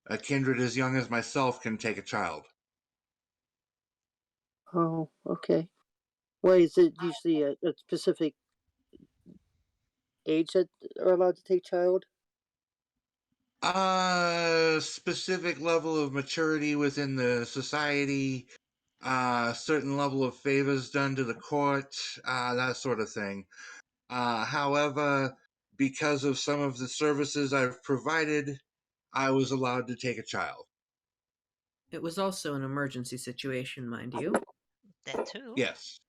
a kindred as young as myself can take a child. Oh, okay. Why is it usually a specific age that are allowed to take child? Specific level of maturity within the society, certain level of favors done to the court, that sort of thing. However, because of some of the services I've provided, I was allowed to take a child. It was also an emergency situation, mind you. That too. Yes.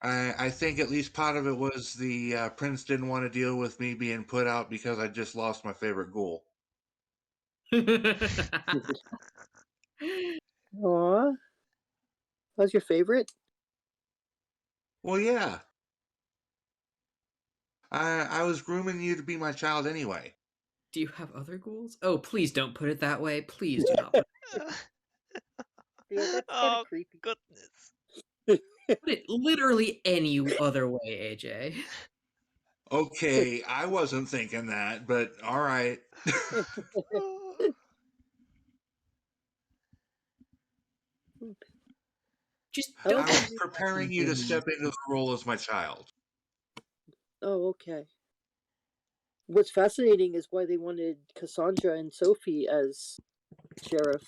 I think at least part of it was the prince didn't want to deal with me being put out because I just lost my favorite ghoul. Aw, what's your favorite? Well, yeah, I was grooming you to be my child anyway. Do you have other ghouls? Oh, please don't put it that way. Please do not put Yeah, that's kind of Oh, creepy. goodness. put it literally any other way, AJ. Okay, I wasn't thinking that, but all right. Just How don't I put was come? preparing you to ghouls. step into the role as my child. Oh, okay. What's fascinating is why they wanted Cassandra and Sophie as sheriff.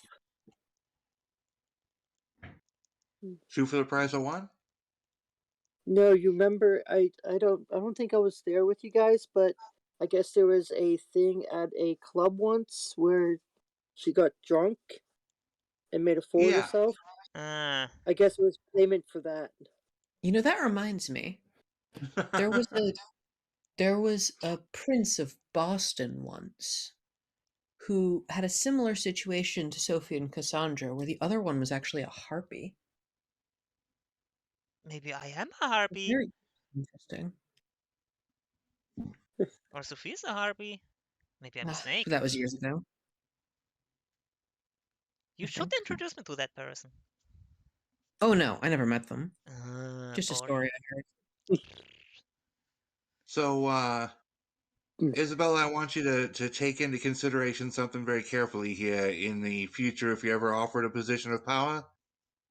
Two for the price of one? No, you remember? I don't think I was there with you guys, but I guess there was a thing at a club once where she got drunk and made a fool of Yeah. herself. Ah, I guess it was payment for that. You know, that reminds me. There was a there was a prince of Boston once who had a similar situation to Sophie and Cassandra, where the other one was actually a harpy. maybe I am a harpy. Very interesting. Or Sophia's a harpy. Maybe I'm a snake. That was years ago, You I should think. introduce me to that person. Oh no, I never met them. Just a Boring. story I heard. So, Isabella, I want you to take into consideration something very carefully here in the future if you're ever offered a position of power.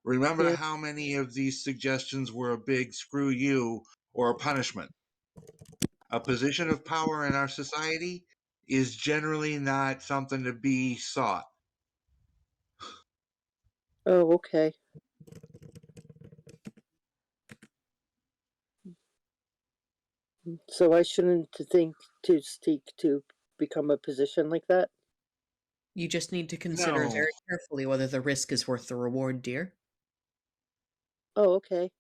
Remember Yeah. how many of these suggestions were a big screw you or a punishment. A position of power in our society is generally not something to be sought. Oh, okay. So I shouldn't think to seek to become a position like that. You just need to consider No. very carefully whether the risk is worth the reward, dear. Oh, okay.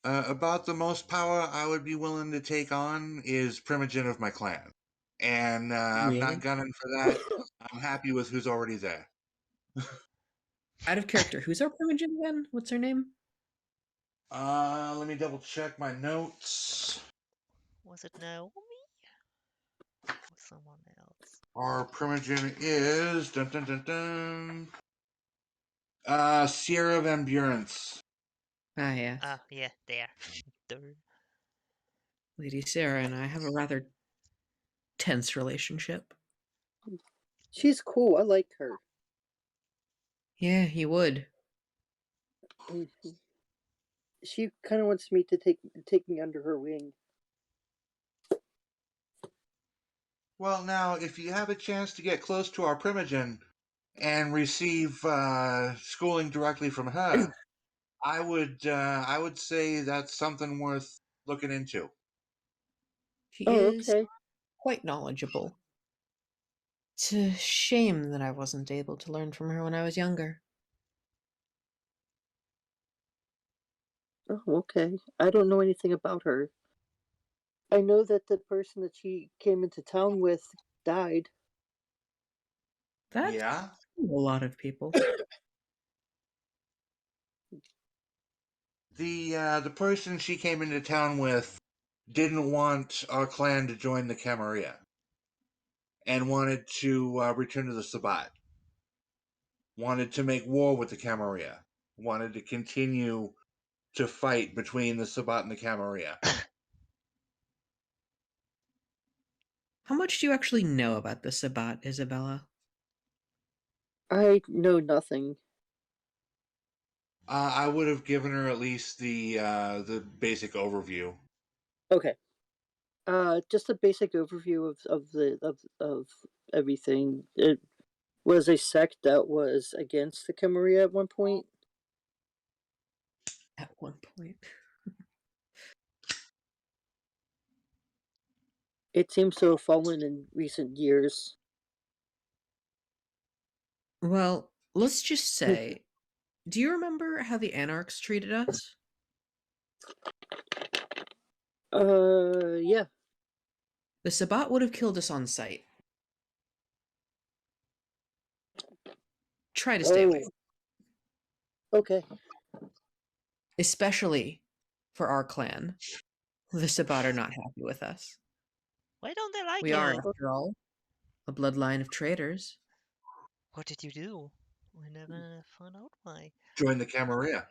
About the most power I would be willing to take on is Primogen of my clan. And I'm not Really? gunning for that. I'm happy with who's already there. Out of character, who's our Primogen again? What's her name? Let me double check my notes. Was it Naomi? Or someone else? Our Primogen is dun dun dun dun. Sierra Van Burens. Ah, yes. Ah, yeah, there. There. Lady Sarah and I have a rather tense relationship. She's cool. I like her. Yeah, he would. Mhm. She kind of wants me to take me under her wing. Well, now, if you have a chance to get close to our Primogen and receive schooling directly from her, I would say that's something worth looking into. She Oh, is okay. quite knowledgeable. It's a shame that I wasn't able to learn from her when I was younger. Oh, okay. I don't know anything about her. I know that the person that she came into town with died. That's Yeah? a lot of people. The person she came into town with didn't want our clan to join the Camarilla and wanted to return to the Sabbat. Wanted to make war with the Camarilla. Wanted to continue to fight between the Sabbat and the Camarilla. How much do you actually know about the Sabbat, Isabella? I know nothing. I would have given her at least the basic overview. Okay. Just a basic overview of everything. It was a sect that was against the Camarilla at one point. At one point. It seems to have fallen in recent years. Well, let's just say, do you remember how the Anarchs treated us? Yeah. The Sabbat would have killed us on sight. Try to stay away. Okay. Especially for our clan. The Sabbat are not happy with us. Why don't they like We you? are, after all, a bloodline of traitors. What did you do? We never found out why. Join the Camarilla.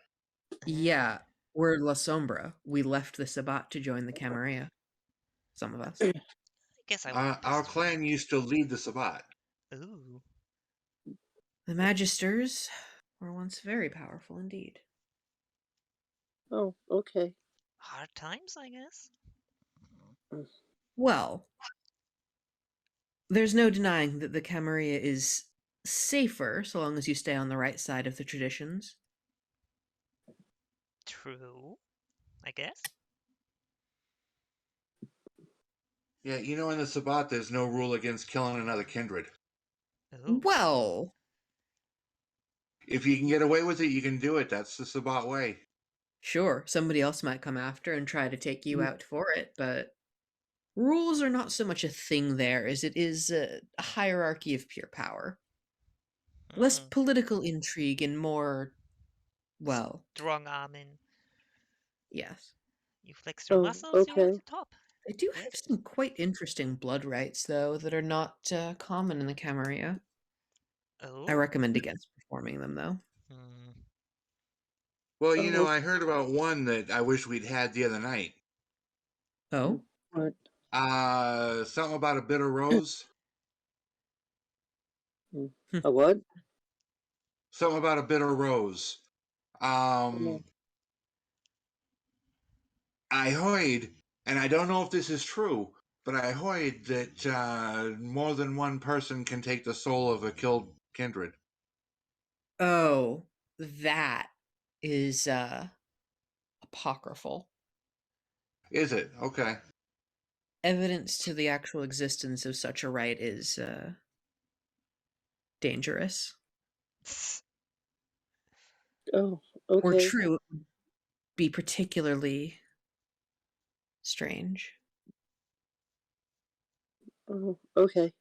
Yeah, we're La Sombra. We left the Sabbat to join the Camarilla. Some of us. I guess I won't Our pester clan used to lead the Sabbat. them. Ooh. The Magisters were once very powerful indeed. Oh, okay. Hard times, I guess. Well, there's no denying that the Camarilla is safer so long as you stay on the right side of the traditions. True, I guess. Yeah, you know, in the Sabbat, there's no rule against killing another kindred. Ooh. Well, If you can get away with it, you can do it. That's the Sabbat way. sure, somebody else might come after and try to take you out for it, but rules are not so much a thing there as it is a hierarchy of pure power. Less Hmm. political intrigue and more, well, Strong arming. yes. You flex your Oh, muscles, you're at okay. the top. They do Yes. have some quite interesting blood rites, though, that are not common in the Camarilla. Oh. I recommend against performing them, though. Hmm. Well, you know, Oh, I heard about one that I wish we'd had the other night. Oh? what? Something about a bitter rose. A what? Something about a bitter rose. Oh, I heard, and I don't know if this is true, but I heard that more than one person can take the soul of a killed kindred. Oh, that is apocryphal. Is it? Okay. Evidence to the actual existence of such a rite is dangerous. oh, Or okay. true, it would be particularly strange. Oh, okay.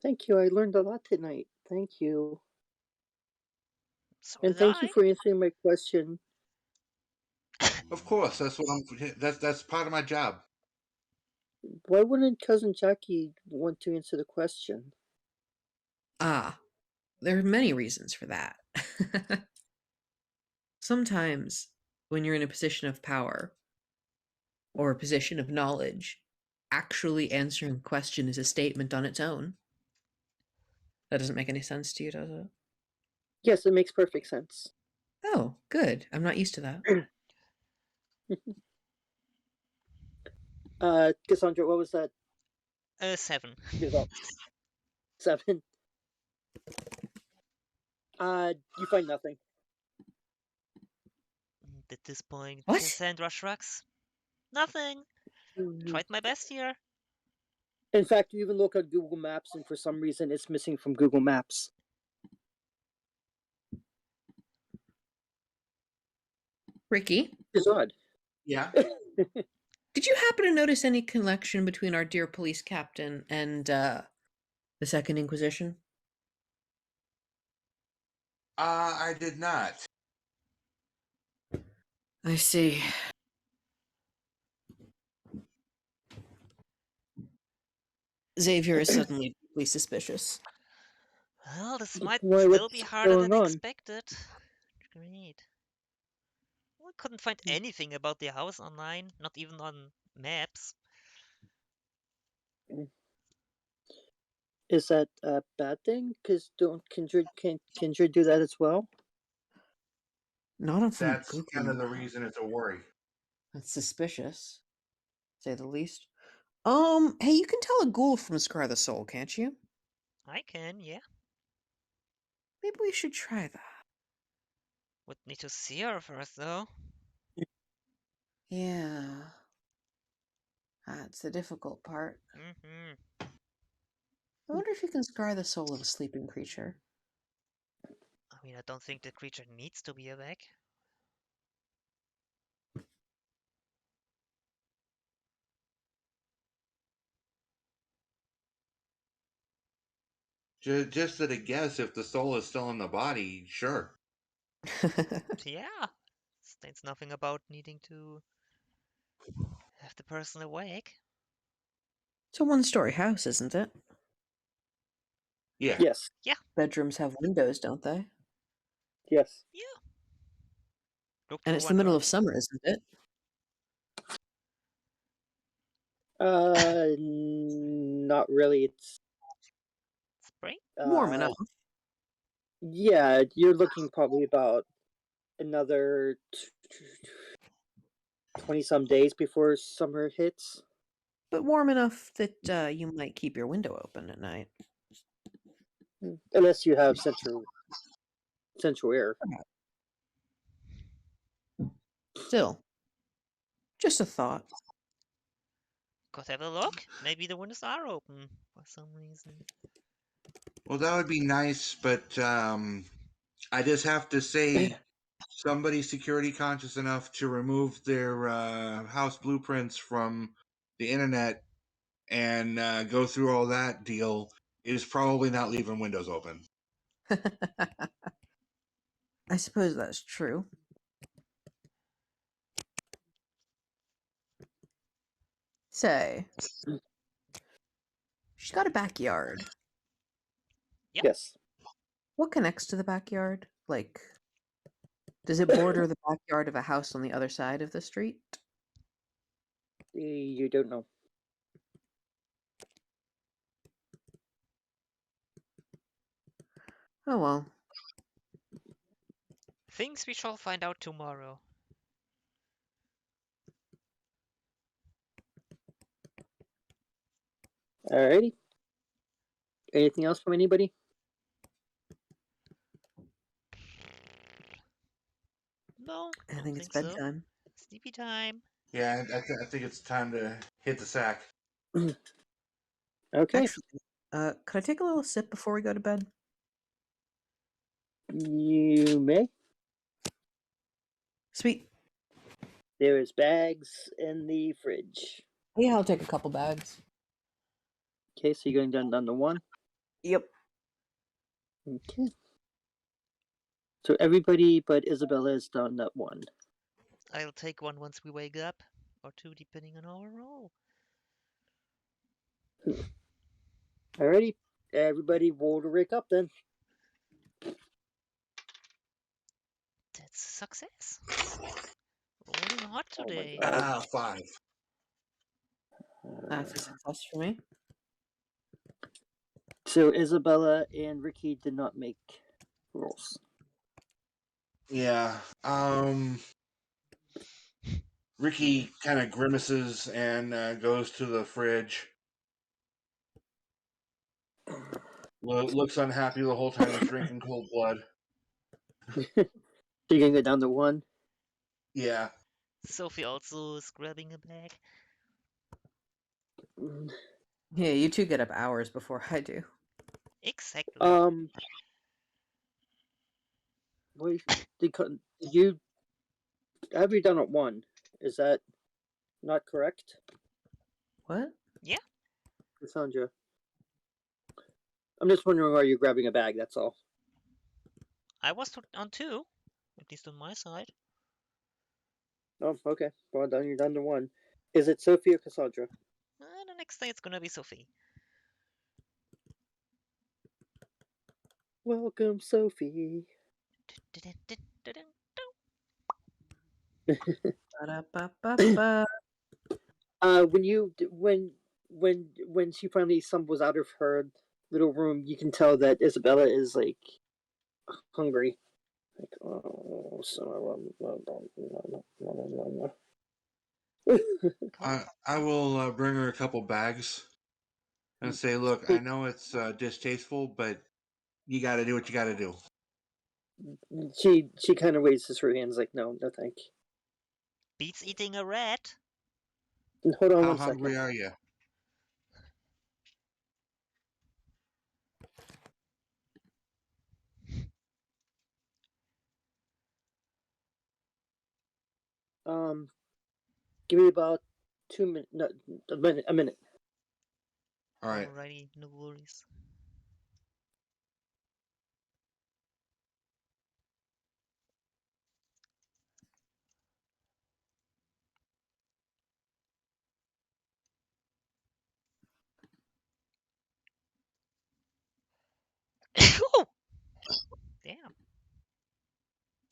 Thank you. I learned a lot tonight. Thank you. So And did thank you I. for answering my question. Of course, that's what I'm. That's part of my job. Why wouldn't Cousin Jackie want to answer the question? Ah, there are many reasons for that. Sometimes, when you're in a position of power or a position of knowledge, actually answering the question is a statement on its own. That doesn't make any sense to you, does it? Yes, it makes perfect sense. Oh, good. I'm not used to that. Cassandra, what was that 7. result? 7. You find nothing. And at this point, What? Cassandra shrugs. Nothing. Tried my best here. In fact, you even look at Google Maps, and for some reason, it's missing from Google Maps. Ricky, It's odd. Yeah. did you happen to notice any connection between our dear police captain and the Second Inquisition? I did not. I see. Xavier is suddenly deeply suspicious. Well, this might Why? still be What's harder going than on? expected. Great. We couldn't find anything about the house online, not even on maps. Is that a bad thing? Because don't Kindred can Kindred do that as well? Not on from That's Google. kind of the reason it's a worry. That's suspicious, say the least. Hey, you can tell a ghoul from Scar the Soul, can't you? I can, yeah. Maybe we should try that. Would need to see her first, though. Yeah. That's the difficult part. Mm-hmm. I wonder if you can scar the soul of a sleeping creature. I mean, I don't think the creature needs to be awake. Just at a guess, if the soul is still in the body, sure. Yeah. States nothing about needing to have the person awake. It's a one-story house, isn't it? Yeah. Yes. Bedrooms have windows, don't they? Yes. Yeah. Look And through it's the one middle door. of summer, isn't it? Not really. It's Spring? Warm enough. yeah. You're looking probably about another 20-some days before summer hits. But warm enough that you might keep your window open at night. Unless you have central air. Still, just a thought. Could have a look. Maybe the windows are open for some reason. Well, that would be nice, but I just have to say, somebody's security conscious enough to remove their house blueprints from the internet and go through all that deal is probably not leaving windows open. I suppose that's true. Say, she's got a backyard. Yep. Yes. What connects to the backyard? Like, does it border the backyard of a house on the other side of the street? You don't know. Oh well. Things we shall find out tomorrow. Alrighty. Anything else from anybody? No, I don't think it's so. bedtime. Sleepy time. Yeah, I think it's time to hit the sack. Okay. Actually, could I take a little sip before we go to bed? You may. Sweet. There is bags in the fridge. Yeah, I'll take a couple bags. Okay, so you're going down to one. Yep. Okay. So everybody but Isabella is down at one. I'll take one once we wake up, or two depending on our roll. Alrighty. Everybody roll to wake up then. That's a success. Rolling hot Oh my today. God. 5. That's a success for me. So Isabella and Ricky did not make rolls. Yeah. Ricky kind of grimaces and goes to the fridge. Looks unhappy the whole time he's drinking cold blood. So you're gonna go down to one. Yeah. Sophie also is grabbing a bag. Yeah, you two get up hours before I do. Exactly. What you have you done at one? Is that not correct, What? Cassandra? I'm just wondering why you're grabbing a bag. That's all. I was on two, at least on my side. Oh, okay. Well done. You're down to one. Is it Sophie or Cassandra? The next thing it's gonna be Sophie. Welcome, Sophie. Ba-da-ba-ba-ba. When she finally stumbles out of her little room, you can tell that Isabella is like hungry. Like, oh, I will bring her a couple bags and say, look, I know it's distasteful, but you got to do what you got to do. she kind of raises her hands like, no, thank you. Beats eating a rat. Hold on How one hungry second. are you? Give me about 2 minutes. No, a minute. All right. Alrighty, no worries. Damn.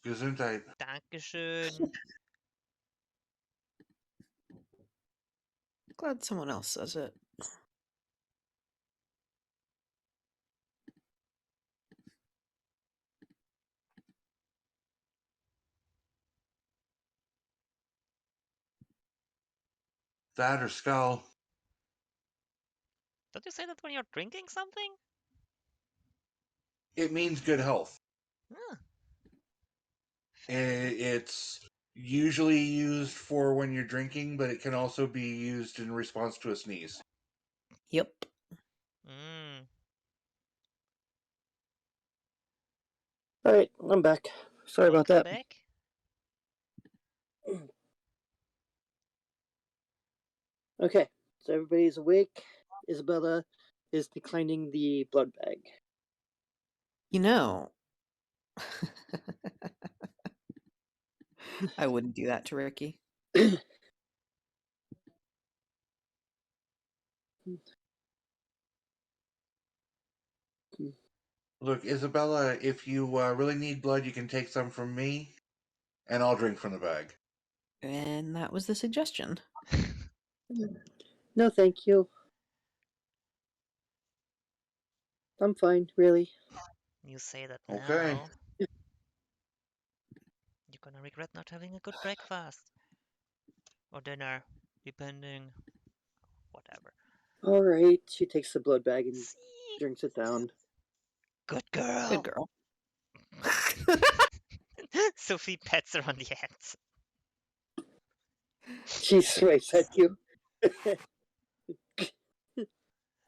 Gesundheit. Dankeschön. Glad someone else says it. That or skull. Don't you say that when you're drinking something? It means good health. Huh. Fair enough. It's usually used for when you're drinking, but it can also be used in response to a sneeze. Yep. Mm. All right, I'm back. Sorry about Welcome that. back. Okay, so everybody's awake. Isabella is declining the blood bag. You know, I wouldn't do that to Ricky. Look, Isabella, if you really need blood, you can take some from me, and I'll drink from the bag. And that was the suggestion. No, thank you. I'm fine, really. You say that Okay. now. You're gonna regret not having a good breakfast. Or dinner, depending. Whatever. All right, she takes the blood bag and See? drinks it down. Good girl. Good girl. Sophie pats her on the head. She swipes at you.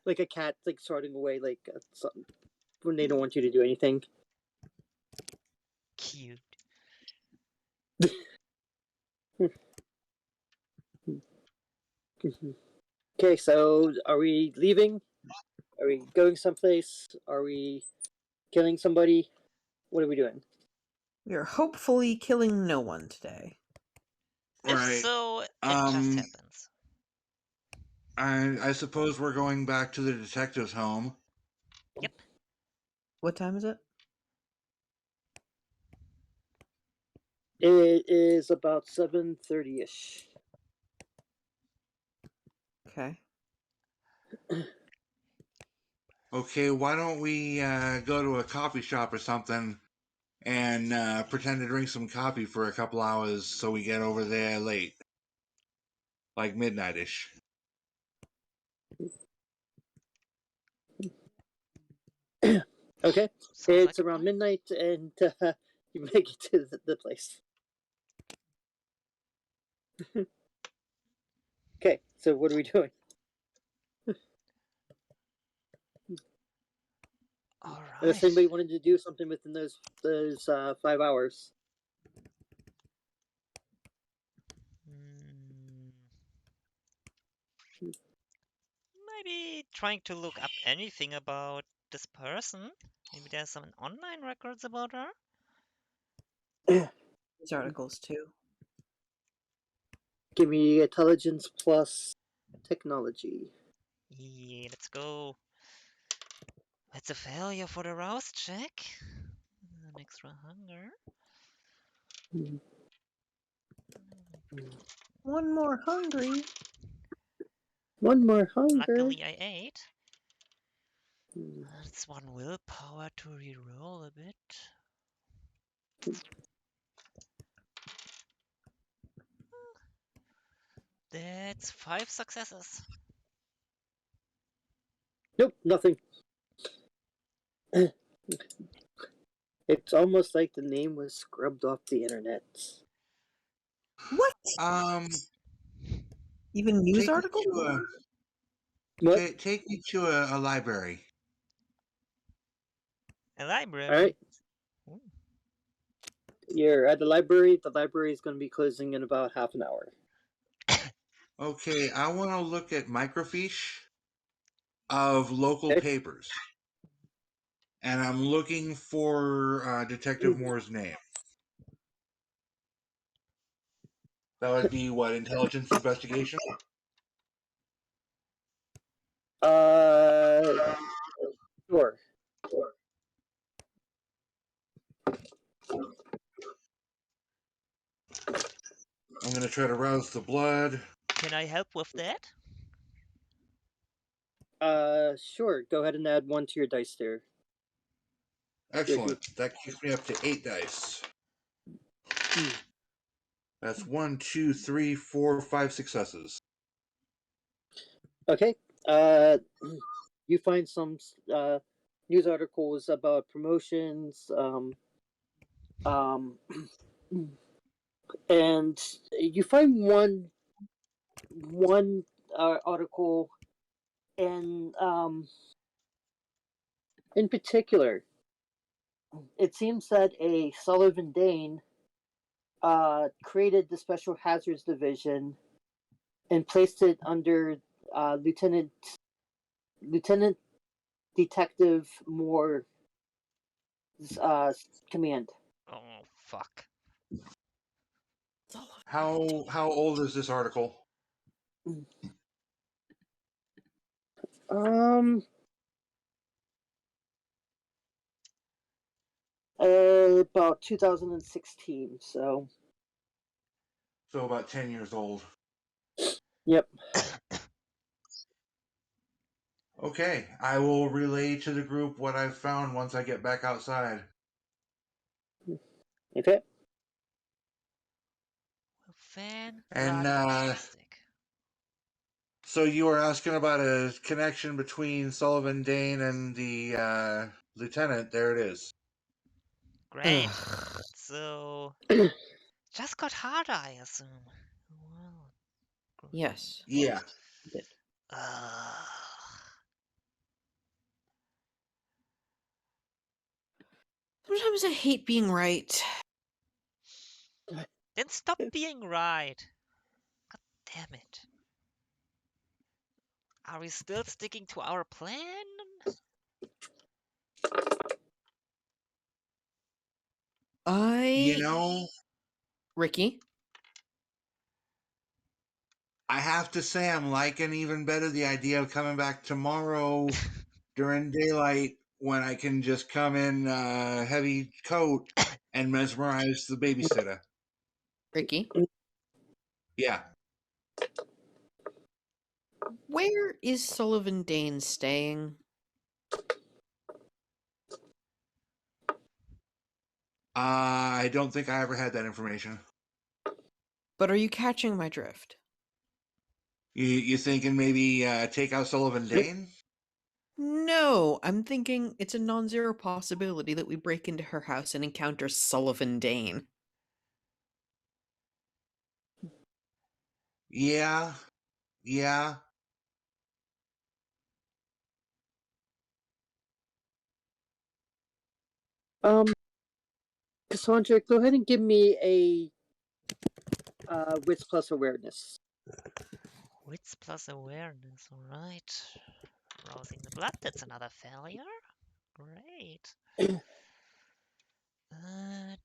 Like a cat, like trotting away, like something, when they don't want you to do anything. Cute. Okay, so are we leaving? Are we going someplace? Are we killing somebody? What are we doing? We are hopefully killing no one today. If Right. so, it just happens. I suppose we're going back to the detective's home. Yep. What time is it? It is about 7:30ish. Okay. Okay, why don't we go to a coffee shop or something and pretend to drink some coffee for a couple hours so we get over there late? Like midnight-ish. Okay, Sounds it's like a around plan. midnight, and you make it to the place. Okay, so what are we doing? Unless anybody Alright. wanted to do something within those 5 hours. Hmm. Maybe trying to look up anything about this person. Maybe there's some online records about her. These articles too. Give me intelligence plus technology. Yeah, let's go. That's a failure for the rouse check. An extra hunger. One more hungry. One more hunger. Luckily, I ate. That's one willpower to reroll a bit. That's 5 successes. Nope, nothing. It's almost like the name was scrubbed off the internet. What? Even news Take me articles? to What? take me to a library. A library. All right. Ooh. You're at the library. The library is going to be closing in about half an hour. Okay, I want to look at microfiche of local Okay. papers. And I'm looking for Detective Moore's name. That would be what, intelligence investigation? Sure. I'm going to try to rouse the blood. Can I help with that? Sure. Go ahead and add 1 to your dice there. Excellent. That kicks me up to 8 dice. Hmm. That's 1, 2, 3, 4, 5 successes. Okay. You find some news articles about promotions, um, and you find one article in particular. It seems that a Sullivan Dane created the Special Hazards Division and placed it under Lieutenant Detective Moore's command. Oh, fuck. How old is this article? Um, about 2016. So, So about 10 years old. yep. Okay, I will relay to the group what I've found once I get back outside. Okay. And Fantastic. so you were asking about a connection between Sullivan Dane and the lieutenant. There it is. Great. Ugh. So, just got harder, I assume. Well, Yes. Yeah. Did. uh, Sometimes I hate being right. then stop being right. God damn it. Are we still sticking to our plan? You know, Ricky? I have to say I'm liking even better the idea of coming back tomorrow during daylight when I can just come in heavy coat and mesmerize the babysitter. Ricky? Yeah. Where is Sullivan Dane staying? I don't think I ever had that information. But are you catching my drift? You thinking maybe take out Sullivan Dane? No, I'm thinking it's a non-zero possibility that we break into her house and encounter Sullivan Dane. Yeah. Yeah. Cassandra, go ahead and give me a wits plus awareness. Wits plus awareness, alright. Rousing the blood, that's another failure. Great.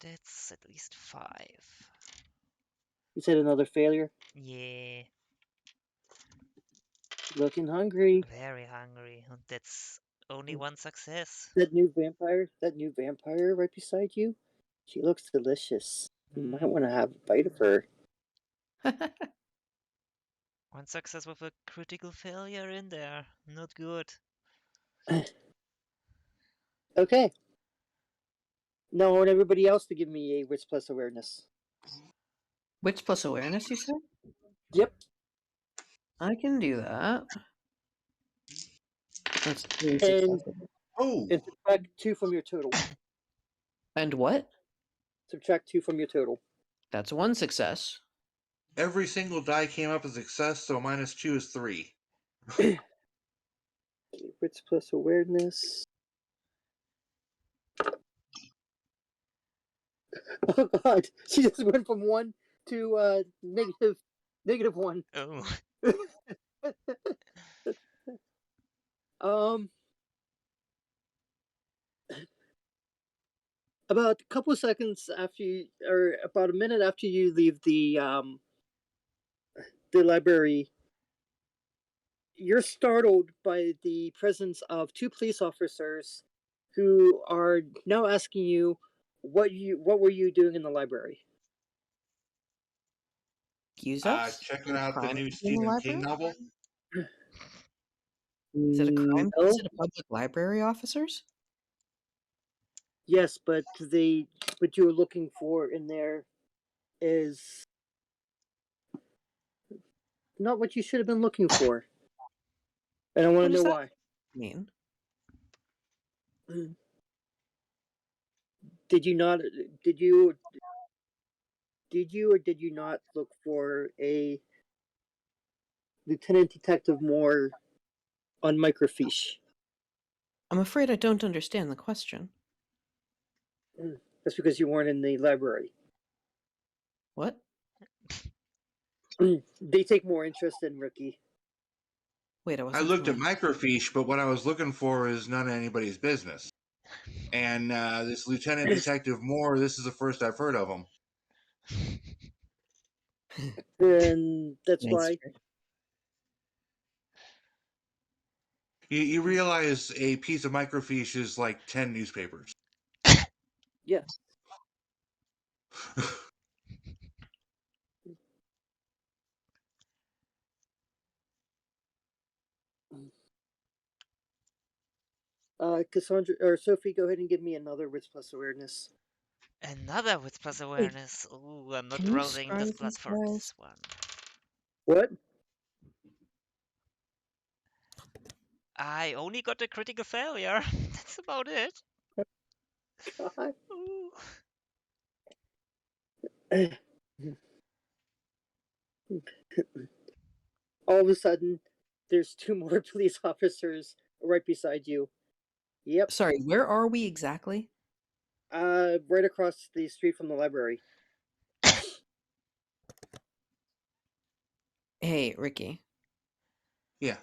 That's at least 5. You said another failure. Yeah, Looking hungry. very hungry. And that's only one success. That new vampire right beside you. She looks delicious. You might want to have a bite of her. One success with a critical failure in there. Not good. Okay. Now I want everybody else to give me a wits plus awareness. Wits plus awareness, you said? Yep. I can do that. That's 3 And, successes. Oh, and subtract 2 from your total. And what? Subtract 2 from your total. That's 1 success. every single die came up as success, so -2 is 3. Wits plus awareness. Oh god, she just went from 1 to negative 1. Oh. About a couple of seconds after or about a minute after you leave the library, you're startled by the presence of 2 police officers who are now asking you what were you doing in the library? Excuse us? Checking Is it a out the crime new to be in the Stephen King library? novel. Is it a crime to No. visit a public library, officers? Yes, but what you were looking for in there is not what you should have been looking for. And I want What to does know that why. mean? Did you not? Did you? Did you or did you not look for a Lieutenant Detective Moore on microfiche? I'm afraid I don't understand the question. That's because you weren't in the library. What? They take more interest in Ricky. Wait, I I wasn't looked at familiar. microfiche, but what I was looking for is none of anybody's business. And this Lieutenant Detective Moore, this is the first I've heard of him. And that's Nice. why. You realize a piece of microfiche is like 10 newspapers. Yeah. Cassandra or Sophie, go ahead and give me another Wits Plus awareness. Another with plus awareness. Ooh, I'm not Can you rolling this describe blood these for guys? this one. What? I only got a critical failure. That's about it. God. Ooh. All of a sudden, there's two more police officers right beside you. Yep. Sorry, where are we exactly? Right across the street from the library. Hey, Ricky. Yeah.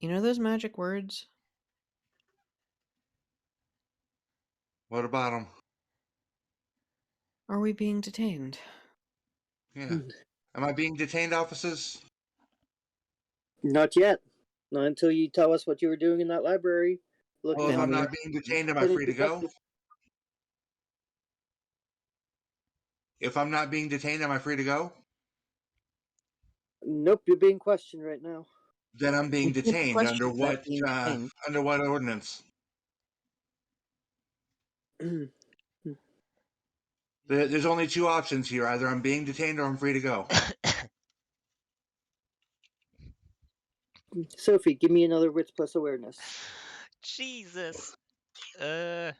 You know those magic words? What about him? Are we being detained? Yeah. Am I being detained, officers? Not yet. Not until you tell us what you were doing in that library. Well, Looking if for I'm Then the not being detained, am I Lieutenant free to go? Detective. If I'm not being detained, am I free to go? Nope, you're being questioned right now. Then I'm being we can't be detained questioned about being detained. under what ordinance? There's only two options here. Either I'm being detained or I'm free to go. Sophie, give me another Wits Plus awareness. Jesus. Can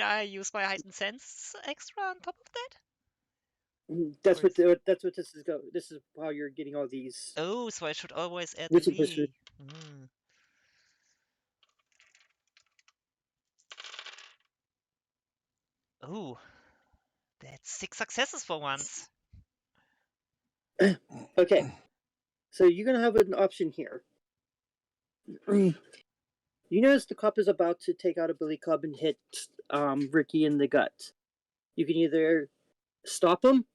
I use my heightened sense extra on top of that? That's Or what is- that's what this is go. This is how you're getting all these Oh, so I should always add wits three. Oh, that's 6 successes for once. Okay, so you're gonna have an option here. You notice the cop is about to take out a billy club and hit Ricky in the gut. You can either stop him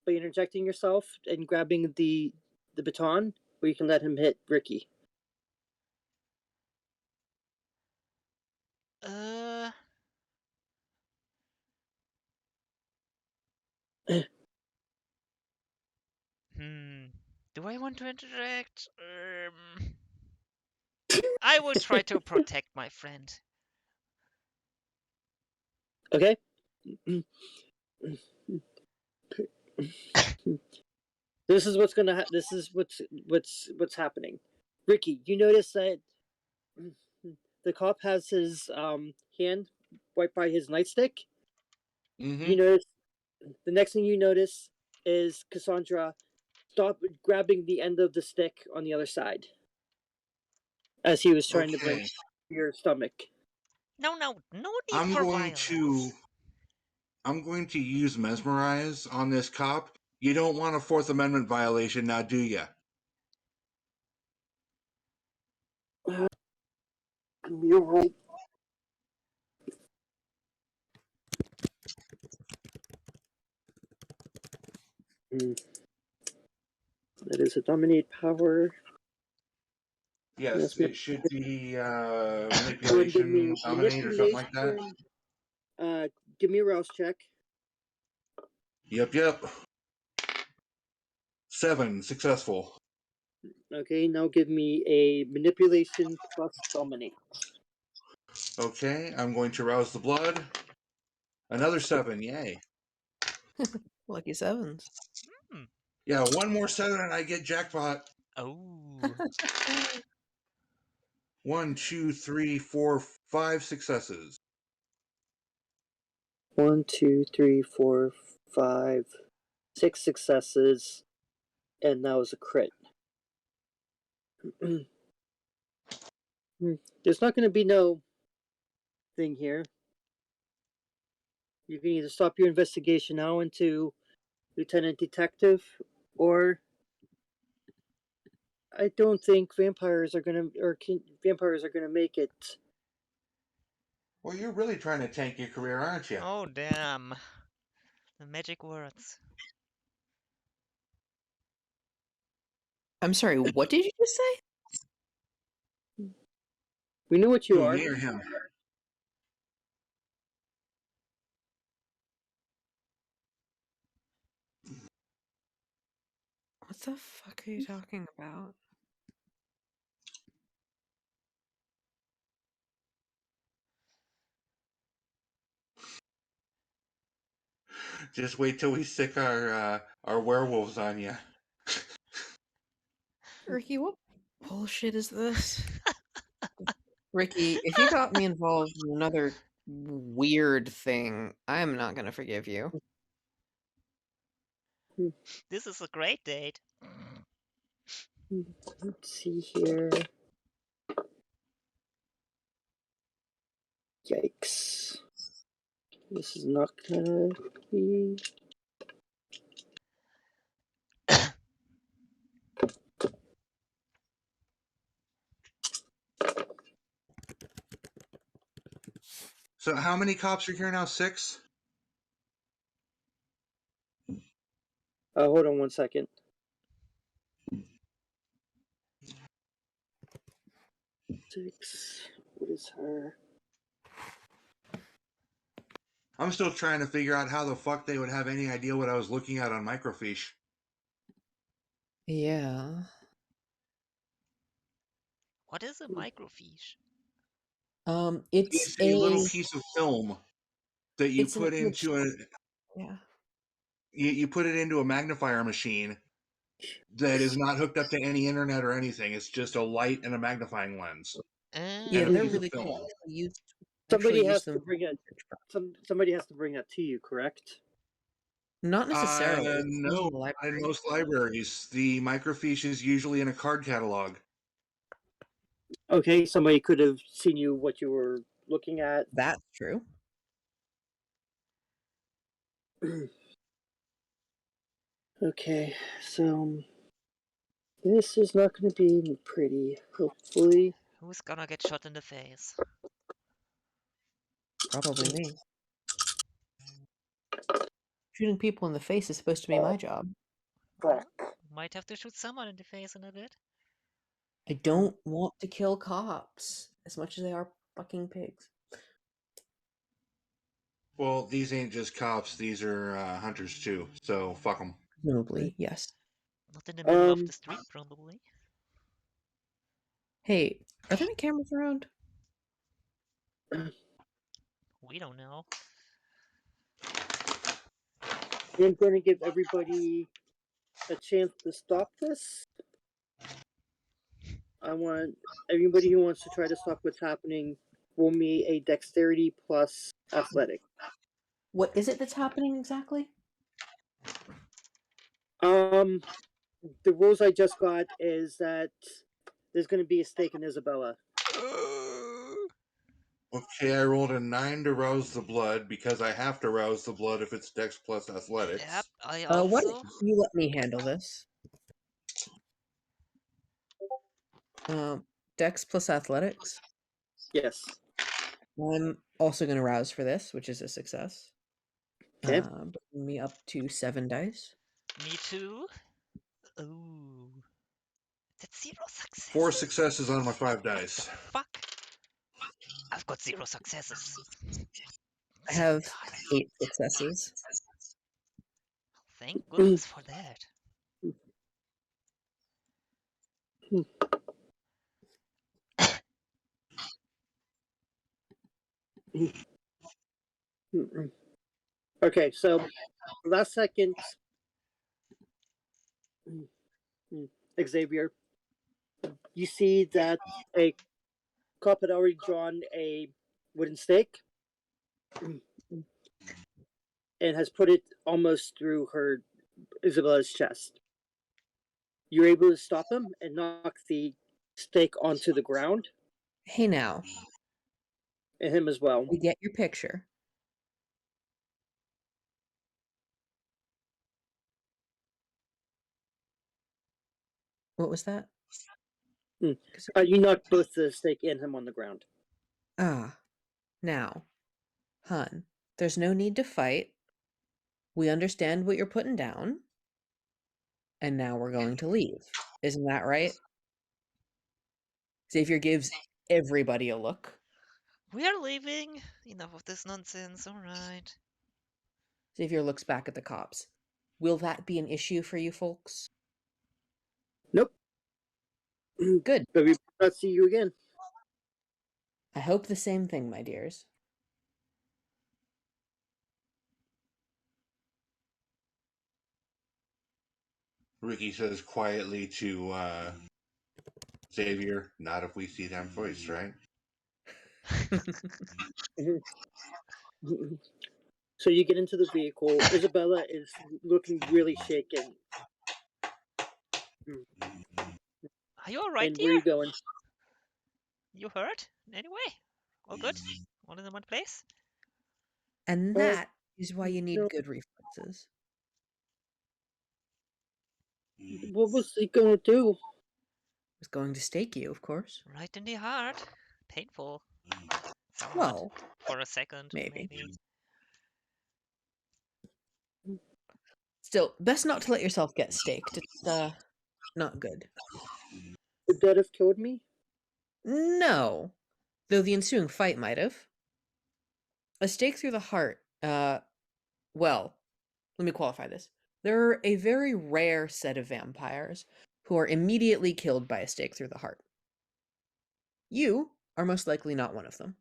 by interjecting yourself and grabbing the baton, or you can let him hit Ricky. Uh. Do I want to interact? I will try to protect my friend. Okay. This is what's gonna. This is what's happening. Ricky, you notice that the cop has his hand right by his nightstick. Mm-hmm. You notice the next thing you notice is Cassandra stop grabbing the end of the stick on the other side as he was trying to bring Okay. your stomach. No need I'm for going violence. to use mesmerize on this cop. You don't want a Fourth Amendment violation now, do you? You're right. That is a dominate power. Yes, Yes, it should be go and give manipulation, me dominate, or something like that. manipulation. Give me a rouse check. Yep. 7 successful. Okay, now give me a manipulation plus dominate. Okay, I'm going to rouse the blood. Another 7, yay. Lucky sevens. Yeah, one more 7 and I get jackpot. Oh, 1, 2, 3, 4, 5 successes. 1, 2, 3, 4, 5, 6 successes, and that was a crit. There's not going to be no thing here. You can either stop your investigation now into Lieutenant Detective, or I don't think vampires are gonna vampires are gonna make it. Well, you're really trying to tank your career, aren't you? oh damn. The magic words. I'm sorry, what did you just say? We know what you Who, are. me or him? What the fuck are you talking about? Just wait till we sick our werewolves on you. Ricky, what bullshit is this? Ricky, if you got me involved in another weird thing, I'm not gonna forgive you. This is a great date. Let's see here. Yikes! This is not gonna be. So how many cops are here now? 6? Hold on 1 second. Six. What is her? I'm still trying to figure out how the fuck they would have any idea what I was looking at on microfiche. Yeah. What is a microfiche? It's It's a little a piece of film that you it's an put image. into a Yeah. you put it into a magnifier machine that is not hooked up to any internet or anything. It's just a light and a magnifying lens and Yeah, a they're piece of really film. cool. I Somebody actually use has to them. bring it. Somebody has to bring that to you, correct? Not necessarily. It's in No, the not in library. most libraries. The microfiche is usually in a card catalog. Okay, somebody could have seen you what you were looking at. That's true. Okay, so this is not going to be pretty. Hopefully, Who's gonna get shot in the face? Probably me. Shooting people in the face is supposed to be my job. Well, might have to shoot someone in the face in a bit. I don't want to kill cops as much as they are fucking pigs. Well, these ain't just cops; these are hunters too. So fuck them. Presumably, yes. Not in the middle of um, the street, probably. Hey, are there any cameras around? We don't know. I'm going to give everybody a chance to stop this. I want everybody who wants to try to stop what's happening roll me a dexterity plus athletic. What is it that's happening exactly? The rules I just got is that there's going to be a stake in Isabella. Okay, I rolled a 9 to rouse the blood because I have to rouse the blood if it's Dex plus Yep, Athletics. I Why don't also. you let me handle this? Dex plus athletics. Yes. I'm also going to rouse for this, which is a success. Okay. Bringing me up to 7 dice. Me too. Ooh. That's 0 successes? 4 successes on my 5 What the dice. fuck? I've got 0 successes. I 0 have dice. 8 successes. Thank goodness for that. Okay, so last second, Xavier, you see that a cop had already drawn a wooden stake and has put it almost through her Isabella's chest. You're able to stop him and knock the stake onto the ground, Hey now, and him as well. we get your picture. What was that? You knocked both the stake and him on the ground. Ah, now, hun, there's no need to fight. We understand what you're putting down. And now we're going to leave. Isn't that right? Xavier gives everybody a look. We are leaving. Enough of this nonsense. All right. Xavier looks back at the cops. Will that be an issue for you folks? Nope. Good. But we will not see you again. I hope the same thing, my dears. Ricky says quietly to Xavier, "Not if we see them first, right?" So you get into the vehicle. Isabella is looking really shaken. Are you all right, And dear? where are you going? You hurt? Anyway? All good? All in one place? And that is why you need no. good reflexes. What was he gonna do? Was going to stake you, of course. Right in the heart. Painful. Somewhat. Well, For a second, maybe. maybe. Still, best not to let yourself get staked. It's not good. Would that have killed me? No. Though the ensuing fight might have. A stake through the heart, well, let me qualify this. There are a very rare set of vampires who are immediately killed by a stake through the heart. You are most likely not one of them.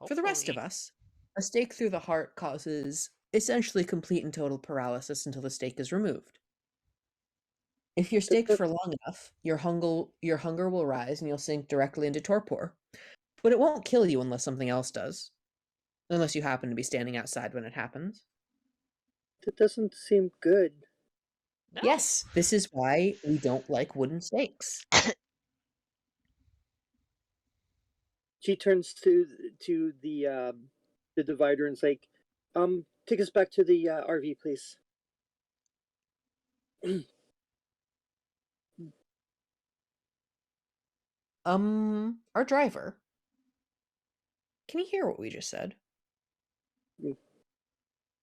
Hopefully. For the rest of us, a stake through the heart causes essentially complete and total paralysis until the stake is removed. If you're staked for long enough, your hunger will rise and you'll sink directly into torpor. But it won't kill you unless something else does. Unless you happen to be standing outside when it happens. That doesn't seem good. No. Yes, this is why we don't like wooden stakes. She turns to the divider and's like, take us back to the RV, please. Our driver. Can you hear what we just said?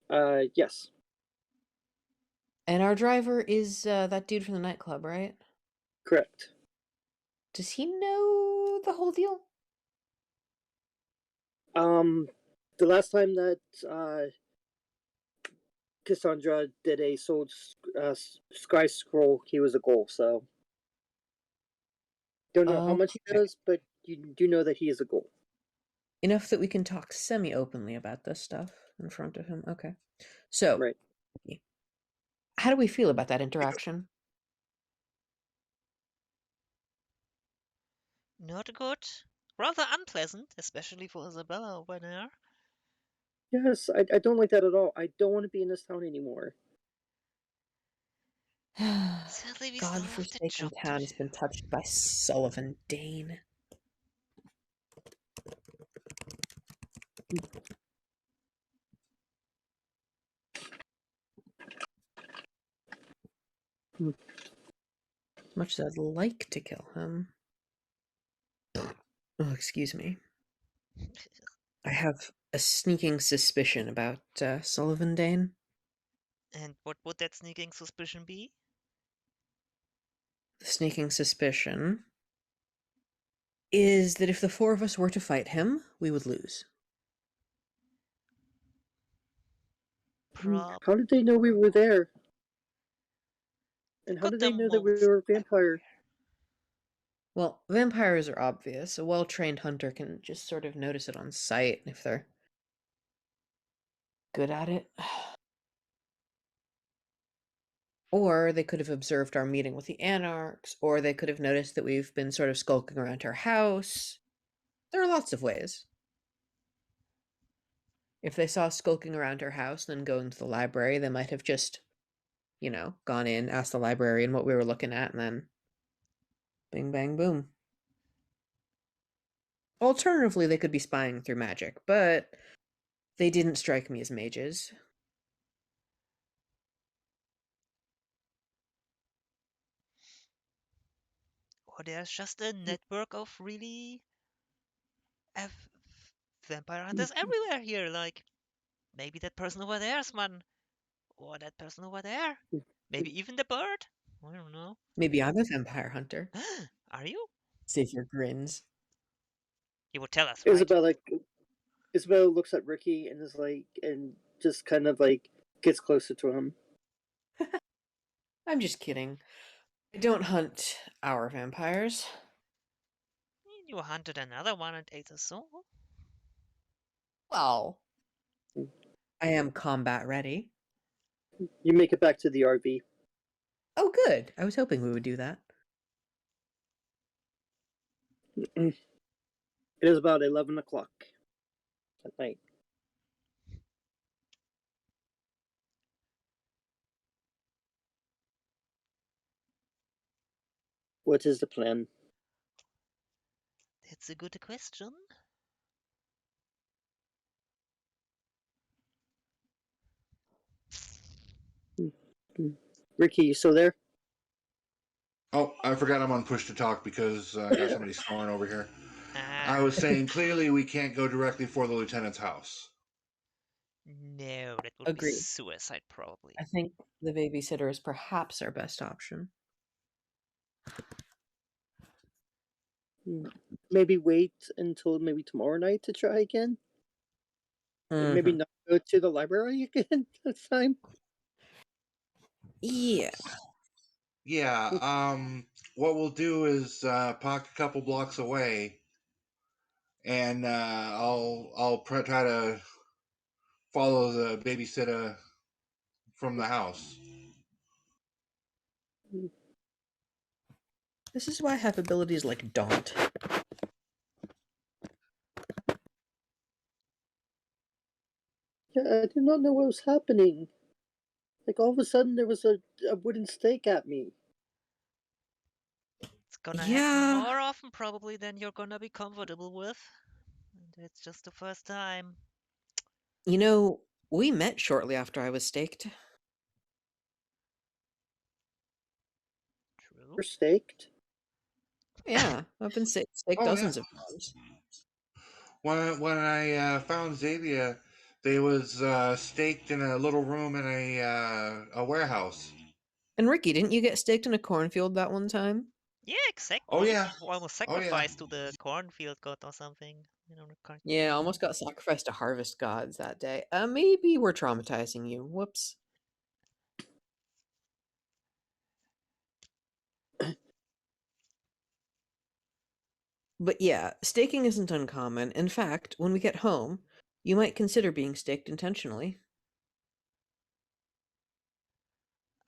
Yes. And our driver is that dude from the nightclub, right? Correct. Does he know the whole deal? The last time that Cassandra did a sold Sky Scroll, he was a goal, so don't know how much he knows, but you do know that he is a goal. Enough that we can talk semi-openly about this stuff in front of him. Okay. So, right. How do we feel about that interaction? Not good. Rather unpleasant, especially for Isabella over there. Yes, I don't like that at all. I don't want to be in this town anymore. Sadly, we still have the God-forsaken job to town has do. been touched by Sullivan Dane. Much as I'd like to kill him. Oh, excuse me. I have a sneaking suspicion about Sullivan Dane. And what would that sneaking suspicion be? The sneaking suspicion is that if the four of us were to fight him, we would lose. How did they know we were there? And how did they know that we were a vampire? Well, vampires are obvious. A well-trained hunter can just sort of notice it on sight if they're good at it. Or they could have observed our meeting with the Anarchs, or they could have noticed that we've been sort of skulking around our house. There are lots of ways. If they saw us skulking around our house and then going to the library, they might have just, gone in, asked the librarian what we were looking at, and then bing, bang, boom. Alternatively, they could be spying through magic, but they didn't strike me as mages. Or there's just a network of really F- vampire hunters everywhere here. Like, maybe that person over there is one. Or that person over there. Maybe even the bird. I don't know. Maybe I'm a vampire hunter. Are you? Xavier grins. You would tell us, right? Isabella looks at Ricky and is like, and just kind of like gets closer to him. I'm just kidding. I don't hunt our vampires. You hunted another one and ate a soul. Well, I am combat ready. You make it back to the RV. Oh, good. I was hoping we would do that. It is about 11 o'clock at night. What is the plan? That's a good question. Ricky, you still there? Oh, I forgot I'm on push to talk because I got somebody snoring over here. I Ah, was saying clearly we can't go directly for the lieutenant's house. no, that would be Agreed. suicide, probably. I think the babysitter is perhaps our best option. Maybe wait until maybe tomorrow night to try again? And maybe Mhm. not go to the library again this time? Yeah. Yeah, what we'll do is park a couple blocks away, and I'll try to follow the babysitter from the house. This is why I have abilities like Daunt. Yeah, I did not know what was happening. Like all of a sudden there was a wooden stake at me. It's gonna happen Yeah. more often, probably, than you're gonna be comfortable with. And it's just the first time. We met shortly after I was staked. True. We're staked. Yeah, I've been staked Oh yeah. dozens of times. When I found Xavier, they was staked in a little room in a warehouse. And Ricky, didn't you get staked in a cornfield that one time? Yeah, Oh exactly. yeah. Almost Oh yeah. sacrificed to the cornfield god or something. Can't Yeah, remember. almost got sacrificed to harvest gods that day. Maybe we're traumatizing you. Whoops. But yeah, staking isn't uncommon. In fact, when we get home, you might consider being staked intentionally.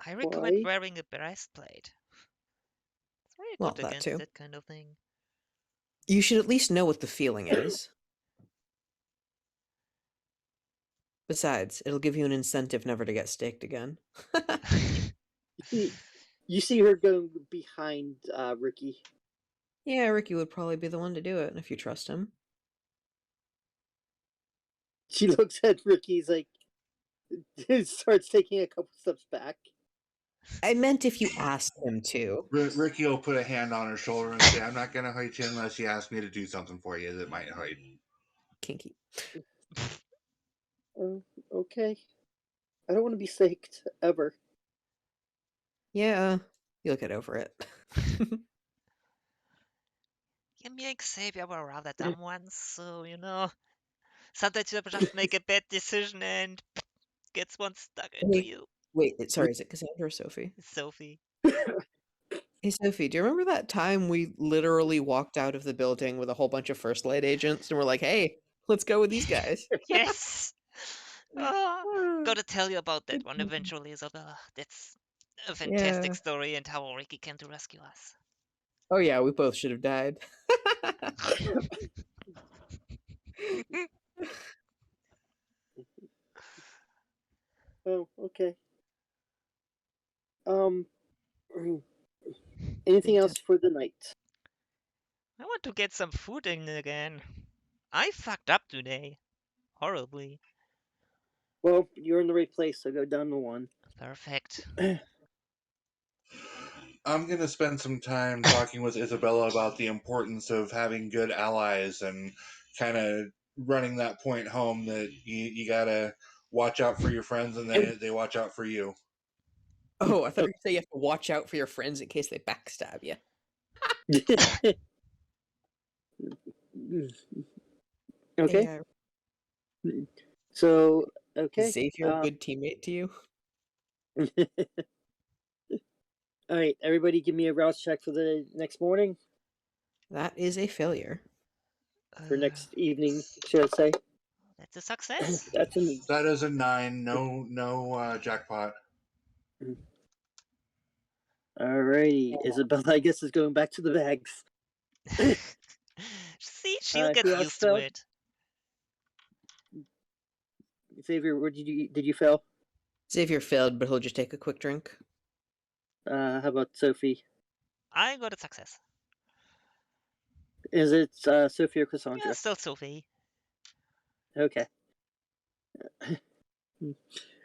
I recommend Why? wearing a breastplate. It's very Well, good that against too. that kind of thing. You should at least know what the feeling is. Besides, it'll give you an incentive never to get staked again. You see her going behind Ricky. Yeah, Ricky would probably be the one to do it if you trust him. She looks at Ricky's like starts taking a couple steps back. I meant if you asked him to. Ricky will put a hand on her shoulder and say, "I'm not gonna hurt you unless you ask me to do something for you that might hurt." Kinky. Okay. I don't want to be staked ever. Yeah, you'll get over it. Yeah, me and Xavier were rather dumb ones, so sometimes you just make a bad decision and gets one stuck into you. Wait, sorry, is it Cassandra or Sophie? Sophie. Hey, Sophie, do you remember that time we literally walked out of the building with a whole bunch of First Light agents and we're like, hey, let's go with these guys? Yes. Oh, Ah, gotta tell you about that good one times. eventually, Isabella. That's A fantastic Yeah. story and how Ricky came to rescue us. Oh yeah, we both should have died. Oh, okay. Um, anything else for the night? I want to get some food in again. I fucked up today. Horribly. Well, you're in the right place, so go down to 1. Perfect. I'm going to spend some time talking with Isabella about the importance of having good allies and kind of running that point home that you got to watch out for your friends and they watch out for you. Oh, I thought you said you have to watch out for your friends in case they backstab you. Okay. Yeah. So, okay. Is Xavier a good teammate to you? All right, everybody, give me a rouse check for the next morning, That is a failure. for next evening, should I say? That's a success. That's a me. That is a 9. No jackpot. Alrighty, Isabella, I guess, is going back to the bags. See, she'll get who else used to failed? it. Xavier, what did you fail? Xavier failed, but he'll just take a quick drink. How about Sophie? I got a success. Is it Sophie or Yeah, Cassandra? still Sophie. Okay.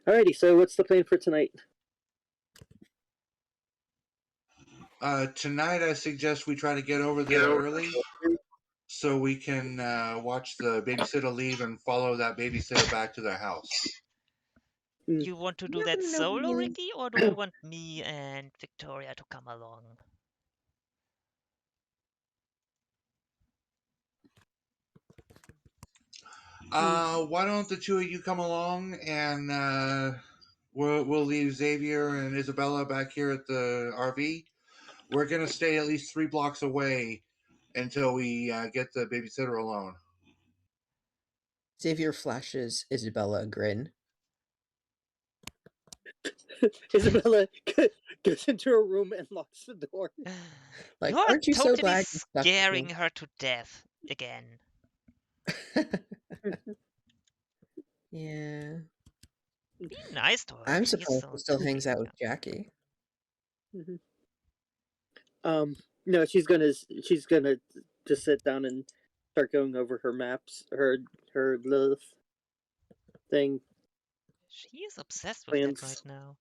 Alrighty, so what's the plan for tonight? Tonight, I suggest we try to get over there early so we can watch the babysitter leave and follow that babysitter back to their house. You want to do that solo, Ricky, or do you want me and Victoria to come along? Why don't the two of you come along and we'll leave Xavier and Isabella back here at the RV. We're gonna stay at least 3 blocks away until we get the babysitter alone. Xavier flashes Isabella a grin. Isabella goes into her room and locks the door. Like, You're aren't you so totally glad you stuck with scaring me? her to death again. Yeah. Be nice to her. I'm She's surprised so he still hangs cute. out with Jackie. No, she's gonna just sit down and start going over her maps, her little thing. She is obsessed with that right Plans. now.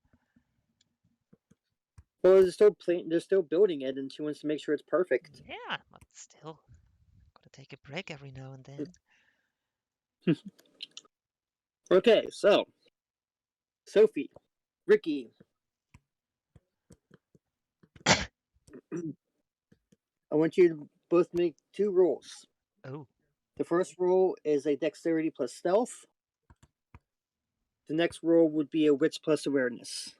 Well, they're still building it, and she wants to make sure it's perfect. Yeah, but still, gotta take a break every now and then. Okay, so Sophie, Ricky, I want you to both make 2 rolls. Oh, The first roll is a dexterity plus stealth. The next roll would be a wits plus awareness.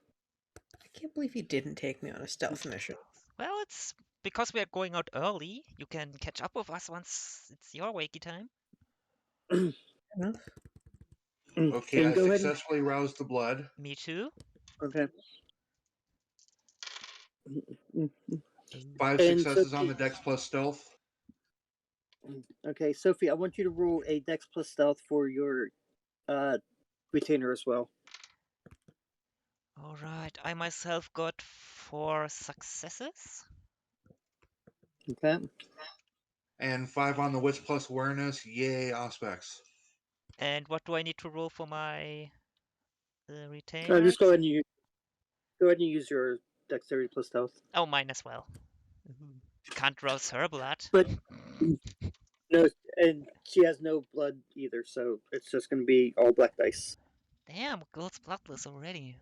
I can't believe you didn't take me on a stealth mission. well, it's because we are going out early. You can catch up with us once it's your wakey time. Enough. Okay, And I go ahead. successfully roused the blood. Me too. Okay. 5 And successes on Sophie, the dex plus stealth. okay, Sophie, I want you to roll a dex plus stealth for your retainer as well. All right, I myself got 4 successes. Okay. And 5 on the wits plus awareness. Yay, aspects. And what do I need to roll for my retainer? Just go ahead and use your dexterity plus stealth. Oh, mine as well. Can't rouse her blood. But no, and she has no blood either, so it's just going to be all black dice. Damn, girl's bloodless already.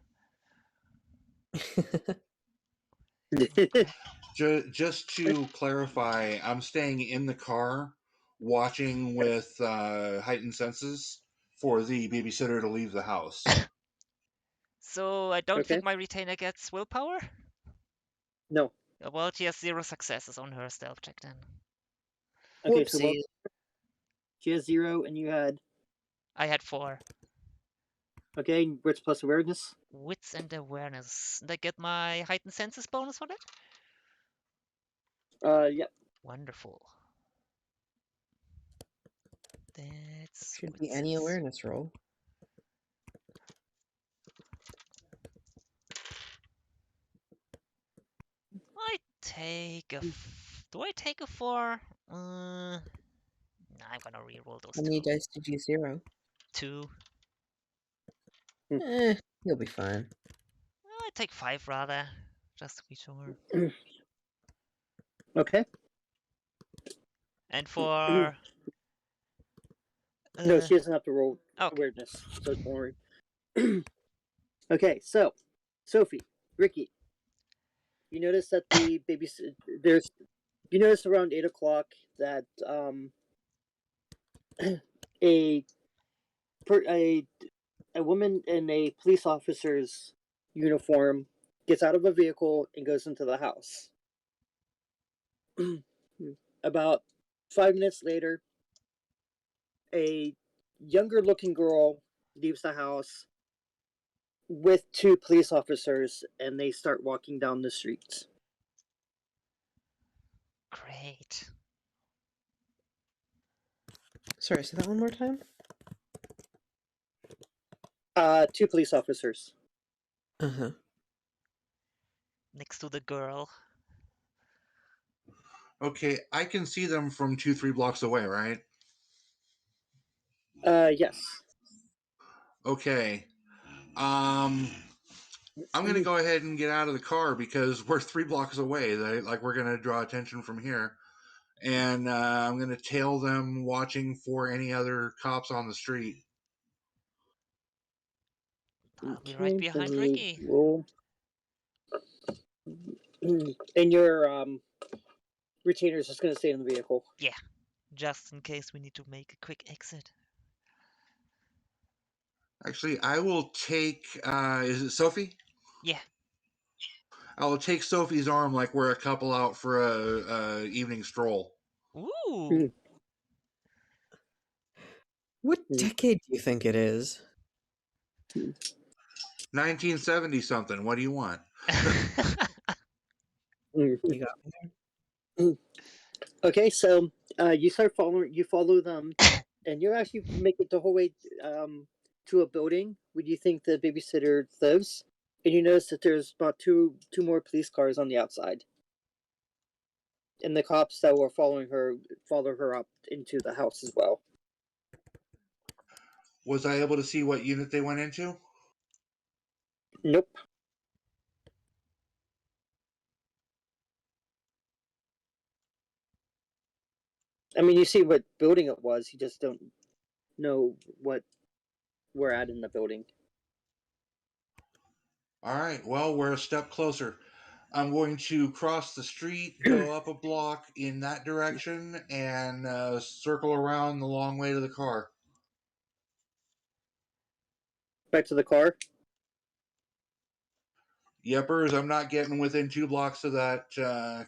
Just to clarify, I'm staying in the car watching with heightened senses for the babysitter to leave the house. So I don't Okay. think my retainer gets willpower? No. Well, she has 0 successes on her stealth check then. Okay, so Whoopsies. she has 0 and you had... I had 4. Okay, wits plus awareness. Wits and awareness. Did I get my heightened senses bonus for that? Yep. Wonderful. That's Should wits be any sense. awareness roll. I take a. Do I take a 4? Nah, I'm gonna reroll those How many two. dice did you zero? 2. You'll be fine. I take 5 rather, just to be sure. Okay. And for No, she doesn't have to roll okay. awareness, so don't worry. Okay, so Sophie, Ricky, you notice that the there's you notice around 8 o'clock that a a woman in a police officer's uniform gets out of a vehicle and goes into the house. About 5 minutes later, a younger looking girl leaves the house with 2 police officers and they start walking down the streets. Great. Sorry, say that one more time. 2 police officers. Uh-huh. Next to the girl. Okay, I can see them from 2-3 blocks away, right? Yes. Okay. I'm gonna go ahead and get out of the car because we're 3 blocks away. We're gonna draw attention from here, and I'm gonna tail them, watching for any other cops on the street. I'll be right behind Ricky. Roll. And your retainer is just going to stay in the vehicle. Yeah, just in case we need to make a quick exit. Actually, I will take. Is it Sophie? Yeah. I will take Sophie's arm like we're a couple out for a evening stroll. Ooh. What decade do you think it is? 1970 something. What do you want? You got me there? Okay, so you follow them, and you actually make it the whole way to a building where you think the babysitter lives, and you notice that there's about two more police cars on the outside, and the cops that were following her follow her up into the house as well. Was I able to see what unit they went into? Nope. I mean, you see what building it was. You just don't know what we're at in the building. All right. Well, we're a step closer. I'm going to cross the street, go up a block in that direction, and circle around the long way to the car. Back to the car. Yepers, I'm not getting within 2 blocks of that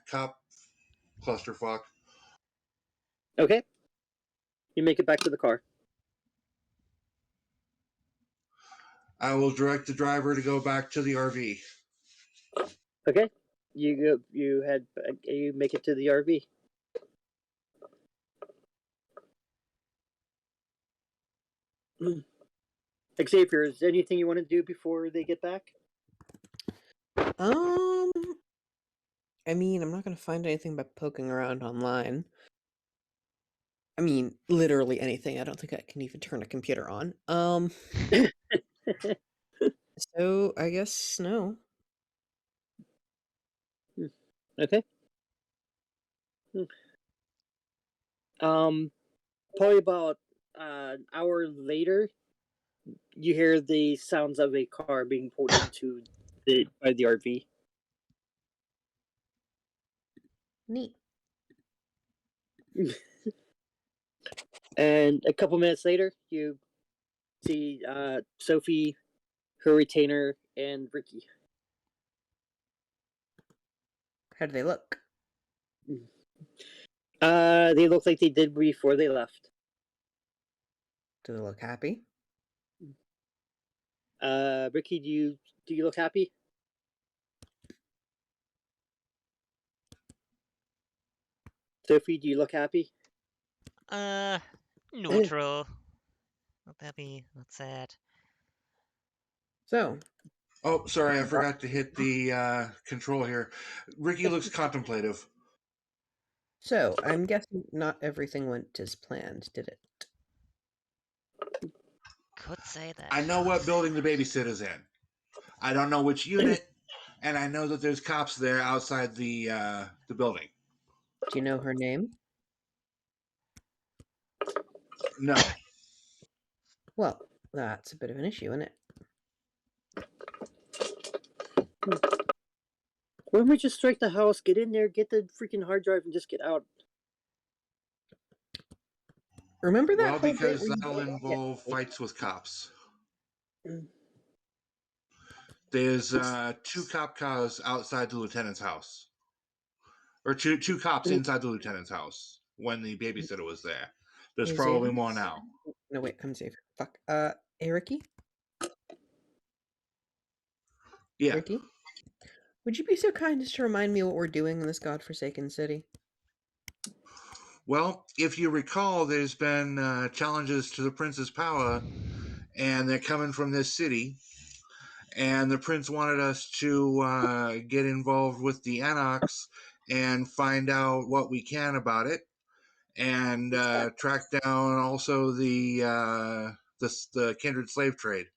cop clusterfuck. Okay. You make it back to the car. I will direct the driver to go back to the RV. Okay. You make it to the RV. Xavier, is there anything you want to do before they get back? I mean, I'm not gonna find anything by poking around online. I mean, literally anything. I don't think I can even turn a computer on. So I guess no. Okay. Probably about an hour later, you hear the sounds of a car being pulled into by the RV. Neat. And a couple minutes later, you see Sophie, her retainer, and Ricky. How do they look? They look like they did before they left. Do they look happy? Ricky, do you look happy? Sophie, do you look happy? Neutral. Not happy, not sad. So, Oh, sorry, I forgot to hit the control here. Ricky looks contemplative. I'm guessing not everything went as planned, did it? Could say that. I know what building the babysitter's in. I don't know which unit, and I know that there's cops there outside the building. Do you know her name? No. Well, that's a bit of an issue, isn't it? Why don't we just strike the house, get in there, get the freaking hard drive, and just get out? Remember that Well, whole bit because where you that'll did- involve fights with cops. Mm. There's 2 cop cars outside the lieutenant's house. Or two cops inside the lieutenant's house when the babysitter was there. There's Hey, probably Xavier? more now. No, wait, I'm Xavier. Fuck. Hey, Ricky? Yeah. Ricky? Would you be so kind as to remind me what we're doing in this godforsaken city? Well, if you recall, there's been challenges to the prince's power, and they're coming from this city. And the prince wanted us to get involved with the anarchs and find out what we can about it, and track down also the kindred slave trade.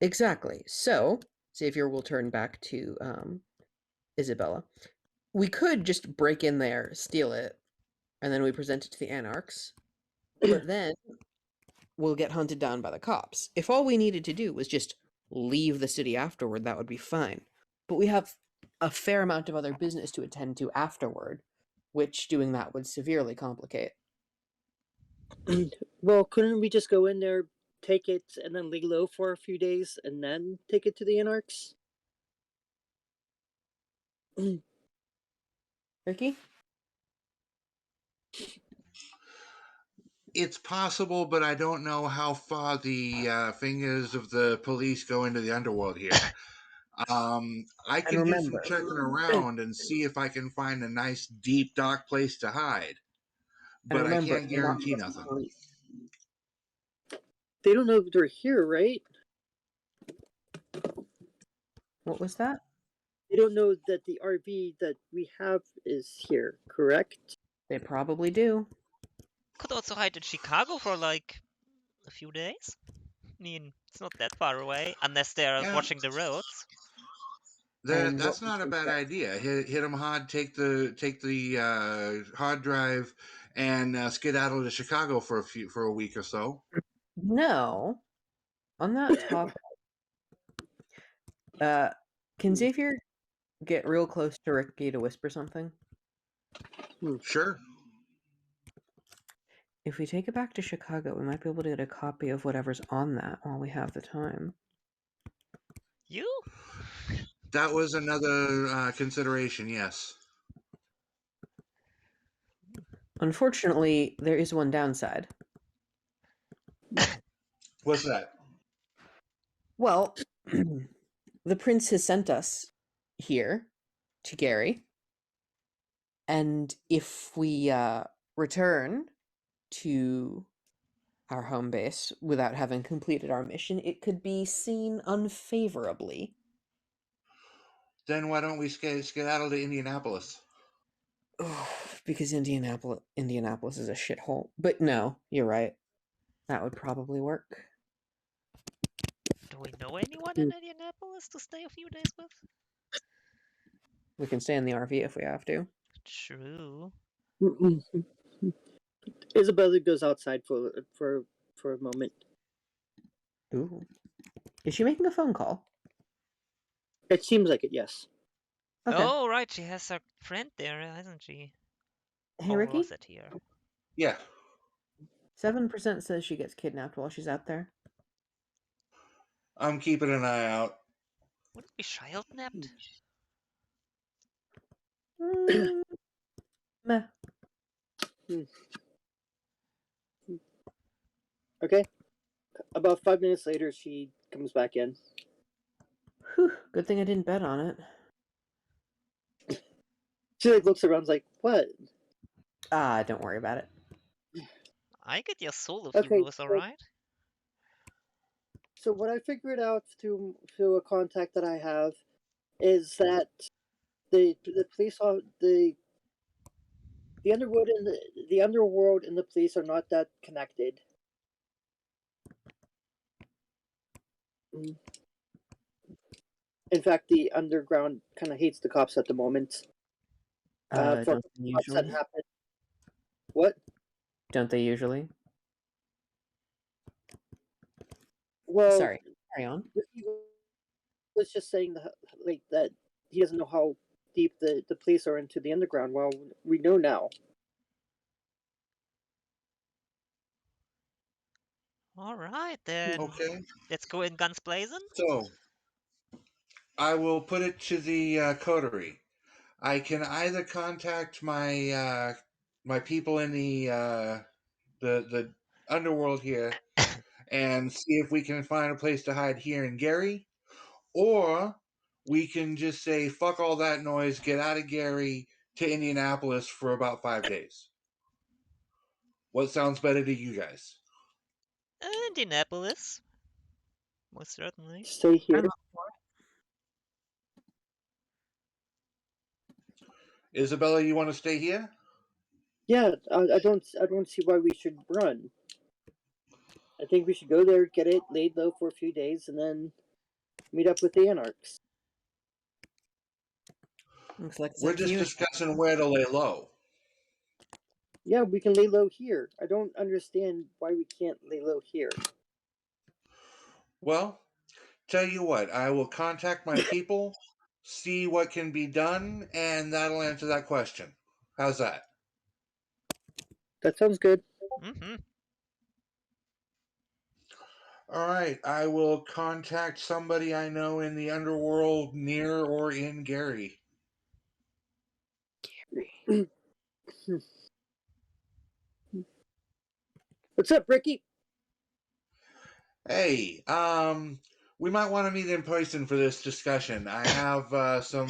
Exactly. So, Xavier will turn back to Isabella. We could just break in there, steal it, and then we present it to the anarchs. But then we'll get hunted down by the cops. If all we needed to do was just leave the city afterward, that would be fine. But we have a fair amount of other business to attend to afterward, which doing that would severely complicate. Well, couldn't we just go in there, take it, and then lay low for a few days, and then take it to the anarchs? Ricky? It's possible, but I don't know how far the fingers of the police go into the underworld here. I can do some remember- checking around and see if I can find a nice, deep, dark place to hide. But I remember, can't they're not guarantee just nothing. police. They don't know they're here, right? What was that? They don't know that the RV that we have is here, correct? They probably do. Could also hide in Chicago for like a few days. I mean, it's not that far away, unless they're Yeah. watching the roads. And That's what not a was bad that? idea. Hit them hard. Take the hard drive and skedaddle to Chicago for a week or so. No. On that topic, can Xavier get real close to Ricky to whisper something? Sure. If we take it back to Chicago, we might be able to get a copy of whatever's on that while we have the time. You? That was another consideration. Yes. Unfortunately, there is one downside. What's that? Well, the prince has sent us here to Gary, and if we return to our home base without having completed our mission, it could be seen unfavorably. Then why don't we skedaddle to Indianapolis? Because Indianapolis is a shithole. But no, you're right. That would probably work. Do we know anyone in Indianapolis to stay a few days with? We can stay in the RV if we have to. True. Isabella goes outside for a moment. Ooh. Is she making a phone call? It seems like it, yes. Okay. Oh, right, she has her friend there, hasn't she? Hey, Or Ricky? was it here? Yeah. 7% says she gets kidnapped while she's out there. I'm keeping an eye out. Would it be child-napped? Meh. Okay. About 5 minutes later, she comes back in. Whew, good thing I didn't bet on it. She like looks around, like, what? Ah, don't worry about it. I get your soul if Okay, you was alright. So what I figured out through a contact that I have is that the police are the underworld and the underworld and the police are not that connected. Mm. In fact, the underground kind of hates the cops at the moment. For Don't they cops that usually? happen. What? Don't they usually? Well, Sorry, carry on. he was just saying like that he doesn't know how deep the police are into the underground. Well, we know now. Alright then. Okay. Let's go in guns blazing. So I will put it to the coterie. I can either contact my people in the underworld here and see if we can find a place to hide here in Gary, or we can just say fuck all that noise, get out of Gary to Indianapolis for about 5 days. What sounds better to you guys? Indianapolis. Most certainly. Stay here. I'm up for Isabella, you want to stay here? Yeah, I don't see why we should run. I think we should go there, get it laid low for a few days, and then meet up with the anarchs. it. Looks like it's We're up to just you. discussing where to lay low. Yeah, we can lay low here. I don't understand why we can't lay low here. Well, tell you what, I will contact my people, see what can be done, and that'll answer that question. How's that? That sounds good. Mm-hmm. All right, I will contact somebody I know in the underworld near or in Gary. What's up, Ricky? Hey, we might want to meet in person for this discussion. I have some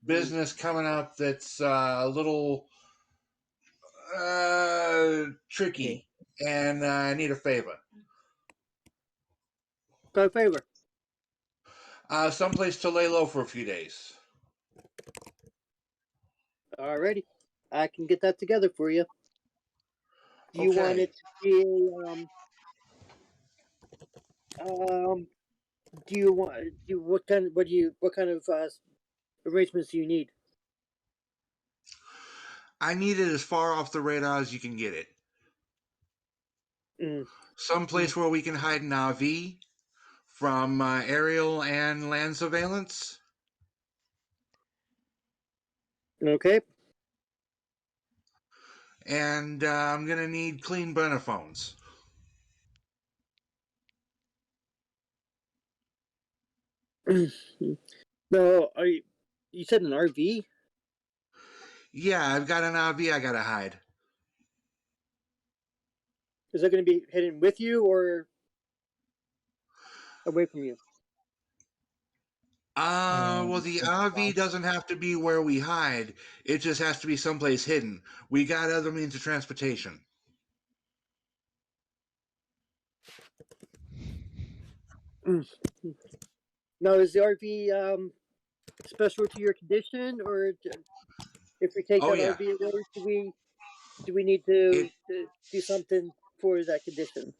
business coming up that's a little tricky, and I need a favor. Go favor. Someplace to lay low for a few days. Alrighty, I can get that together for you. Do you want Okay. it to be Do you want? What kind of arrangements do you need? I need it as far off the radar as you can get it. Mm, Someplace where we can hide an RV from aerial and land surveillance. okay. And I'm going to need clean burner phones. No, are you? You said an RV? Yeah, I've got an RV I got to hide. Is that going to be hidden with you or away from you? Well, the RV doesn't have to be where we hide. It just has to be someplace hidden. We got other means of transportation. Now, is the RV special to your condition, or if we take Oh, that yeah. RV away, do we need It, to do something for that condition?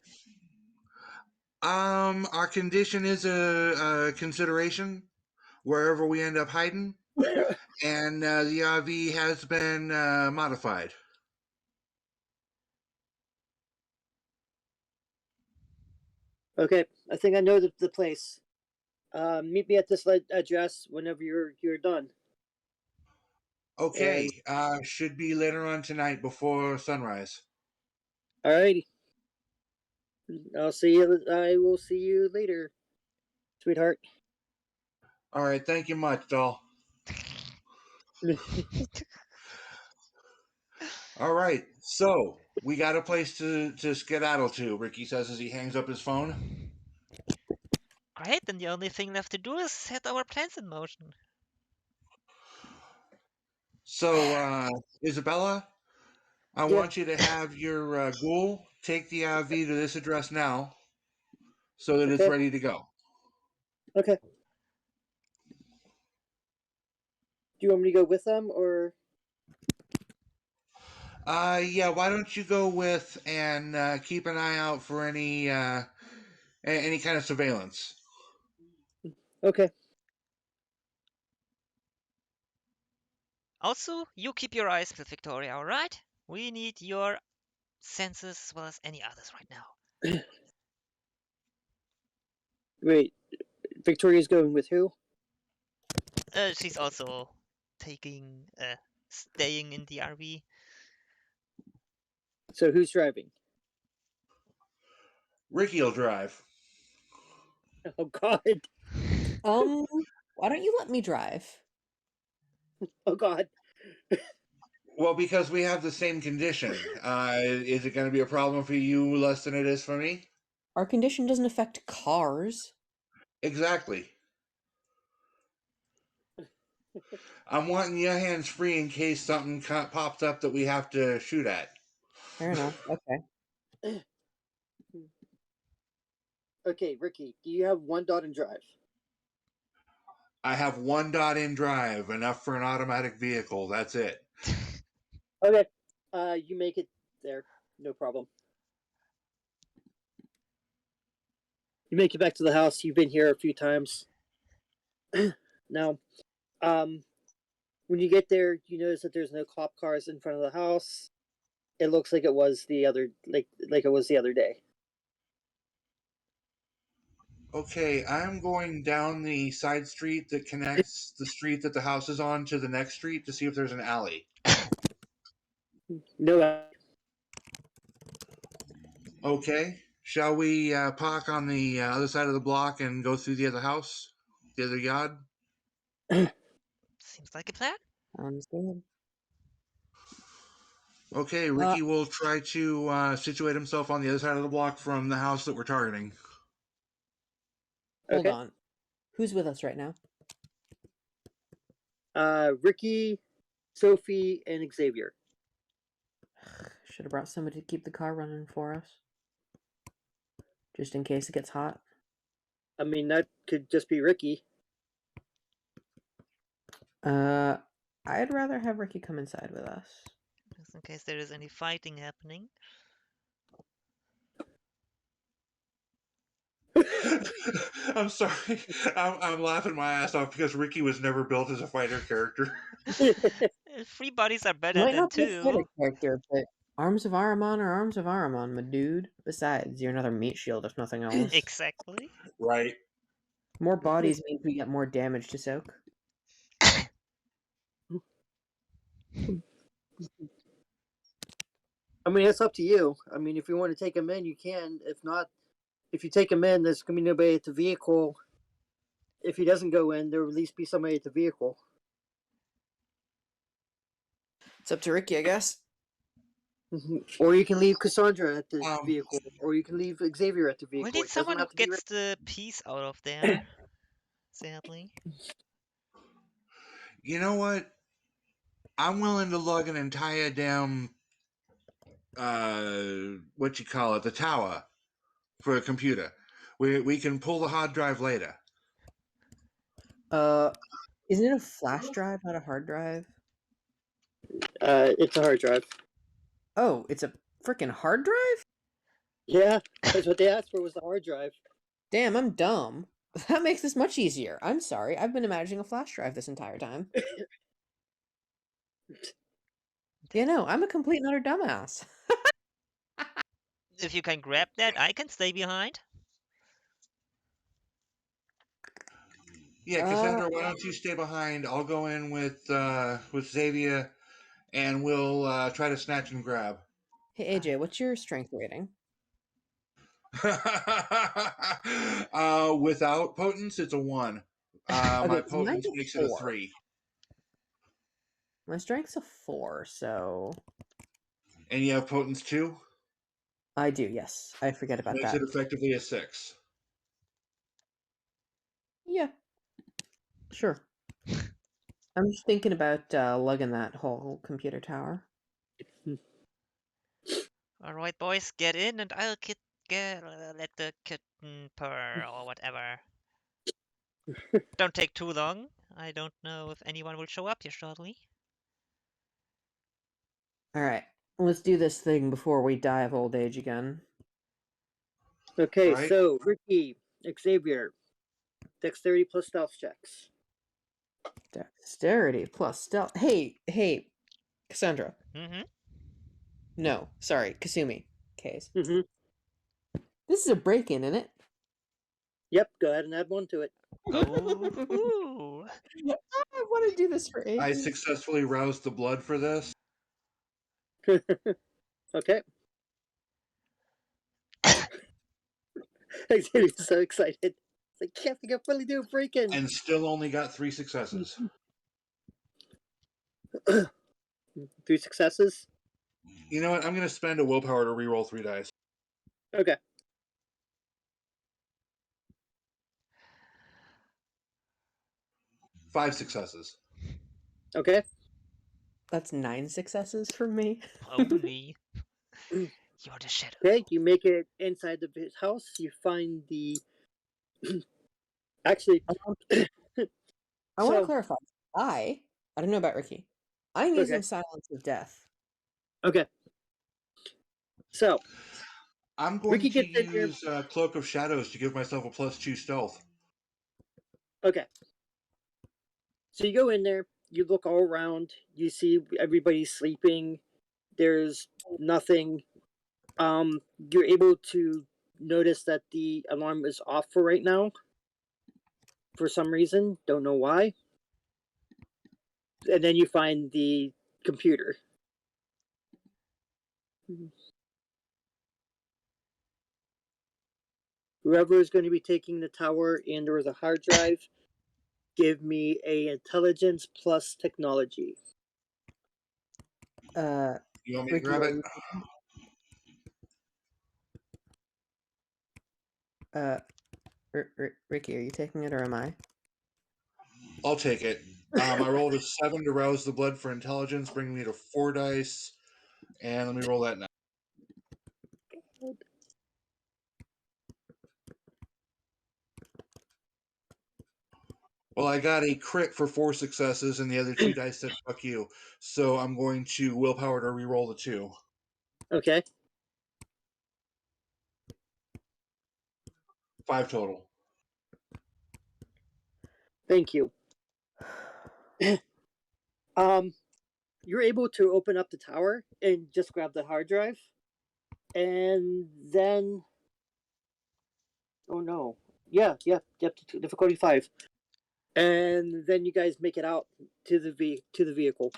our condition is a consideration wherever we end up hiding, and the RV has been modified. Okay, I think I know the place. Meet me at this address whenever you're done. And Okay, should be later on tonight before sunrise. alrighty, I'll see you. I will see you later, sweetheart. All right, thank you much, doll. All right, so we got a place to skedaddle to, Ricky says as he hangs up his phone. Okay, then the only thing left to do is set our plans in motion. So, Isabella, I Yeah. want you to have your ghoul take the V to this address now so that it's Okay. ready to go. Okay. Do you want me to go with them or? Yeah, why don't you go with and keep an eye out for any kind of surveillance. Okay. Also, you keep your eyes with Victoria, alright? We need your senses as well as any others right now. Wait, Victoria's going with who? She's also staying in the RV. So who's driving? Ricky will drive. Oh God. Why don't you let me drive? Oh God. Well, because we have the same condition. Is it going to be a problem for you less than it is for me? Our condition doesn't affect cars. Exactly. I'm wanting your hands free in case something pops up that we have to shoot at. Fair enough. Okay. Okay, Ricky, do you have one dot and drive? I have one dot in drive, enough for an automatic vehicle. That's it. Okay. You make it there. No problem. You make it back to the house. You've been here a few times. Now, when you get there, you notice that there's no cop cars in front of the house. It looks like it was the other like it was the other day. Okay, I'm going down the side street that connects the street that the house is on to the next street to see if there's an alley. No. Okay, shall we park on the other side of the block and go through the other house, the other yard? Seems like a plan. Sounds good. Okay, Ricky will try to situate himself on the other side of the block from the house that we're targeting. Hold Okay. on. Who's with us right now? Ricky, Sophie, and Xavier. Should have brought somebody to keep the car running for us. Just in case it gets hot. I mean, that could just be Ricky. I'd rather have Ricky come inside with us. Just in case there is any fighting happening. I'm sorry. I'm laughing my ass off because Ricky was never built as a fighter character. 3 bodies are better Might than not be a 2. fighter character, but Arms of Ahriman are Arms of Ahriman, my dude. Besides, you're another meat shield if nothing else. Exactly. Right. More bodies means we get more damage to soak. I mean, it's up to you. I mean, if you want to take him in, you can. If not, if you take him in, there's gonna be nobody at the vehicle. If he doesn't go in, there will at least be somebody at the vehicle. It's up to Ricky, I guess. Or you can leave Cassandra at the Um, vehicle, or you can leave Xavier at the vehicle. We'll need It doesn't someone who have to be gets the piece out of there. Sadly. You know what? I'm willing to lug an entire damn what you call it, the tower for a computer. We can pull the hard drive later. Isn't it a flash drive, not a hard drive? It's a hard drive. Oh, it's a freaking hard drive? Yeah, that's what they asked for was the hard drive. Damn, I'm dumb. That makes this much easier. I'm sorry. I've been imagining a flash drive this entire time. Yeah, no, I'm a complete and utter dumbass. If you can grab that, I can stay behind. Yeah, Cassandra, why don't you stay behind? I'll go in with Xavier, and we'll try to snatch and grab. Hey, AJ, what's your strength rating? Without potence, it's a 1. Okay, My 'cause mine's potence a makes it a 4. 3. My strength's a 4, so And you have potence 2? I do, yes. I forget about Makes that. it effectively a 6. Yeah. Sure. I'm just thinking about lugging that whole computer tower. All right, boys, get in, and I'll let the kitten purr or whatever. Don't take too long. I don't know if anyone will show up here shortly. All right, let's do this thing before we die of old age again. Okay, Right. so Ricky, Xavier, dexterity plus stealth checks. Dexterity plus stealth. Hey, Cassandra. Mm-hmm. No, sorry, Kasumi. Case. Mm-hmm. This is a break-in, isn't it? Yep, go ahead and add one to it. Oh. I want to do this for I ages. successfully roused the blood for this. Okay. Xavier's so excited. It's like, can't think of what to do a break-in. And still only got 3 successes. 3 successes. You know what? I'm going to spend a willpower to reroll 3 dice. Okay. Five successes. Okay. That's 9 successes from me. Holy. You're the shadow. Okay, you make it inside the his house. You find the. Actually, I want to so clarify. I don't know about Ricky. I'm Okay. using Silence of Death. okay. So I'm going Ricky to gets in here. use Cloak of Shadows to give myself a +2 stealth. Okay. So you go in there. You look all around. You see everybody sleeping. There's nothing. You're able to notice that the alarm is off for right now. For some reason, don't know why. And then you find the computer. Whoever is going to be taking the tower and there is a hard drive, give me a intelligence plus technology. You want me to Ricky, grab are it? Ricky, are you taking it or am I? I'll take it. I rolled a 7 to rouse the blood for intelligence, bringing me to 4 dice. And let me roll that now. Well, I got a crit for 4 successes, and the other 2 dice said fuck you. So I'm going to willpower to reroll the 2. Okay. 5 total. Thank you. You're able to open up the tower and just grab the hard drive. And then oh no. Yeah, difficulty 5. And then you guys make it out to the vehicle.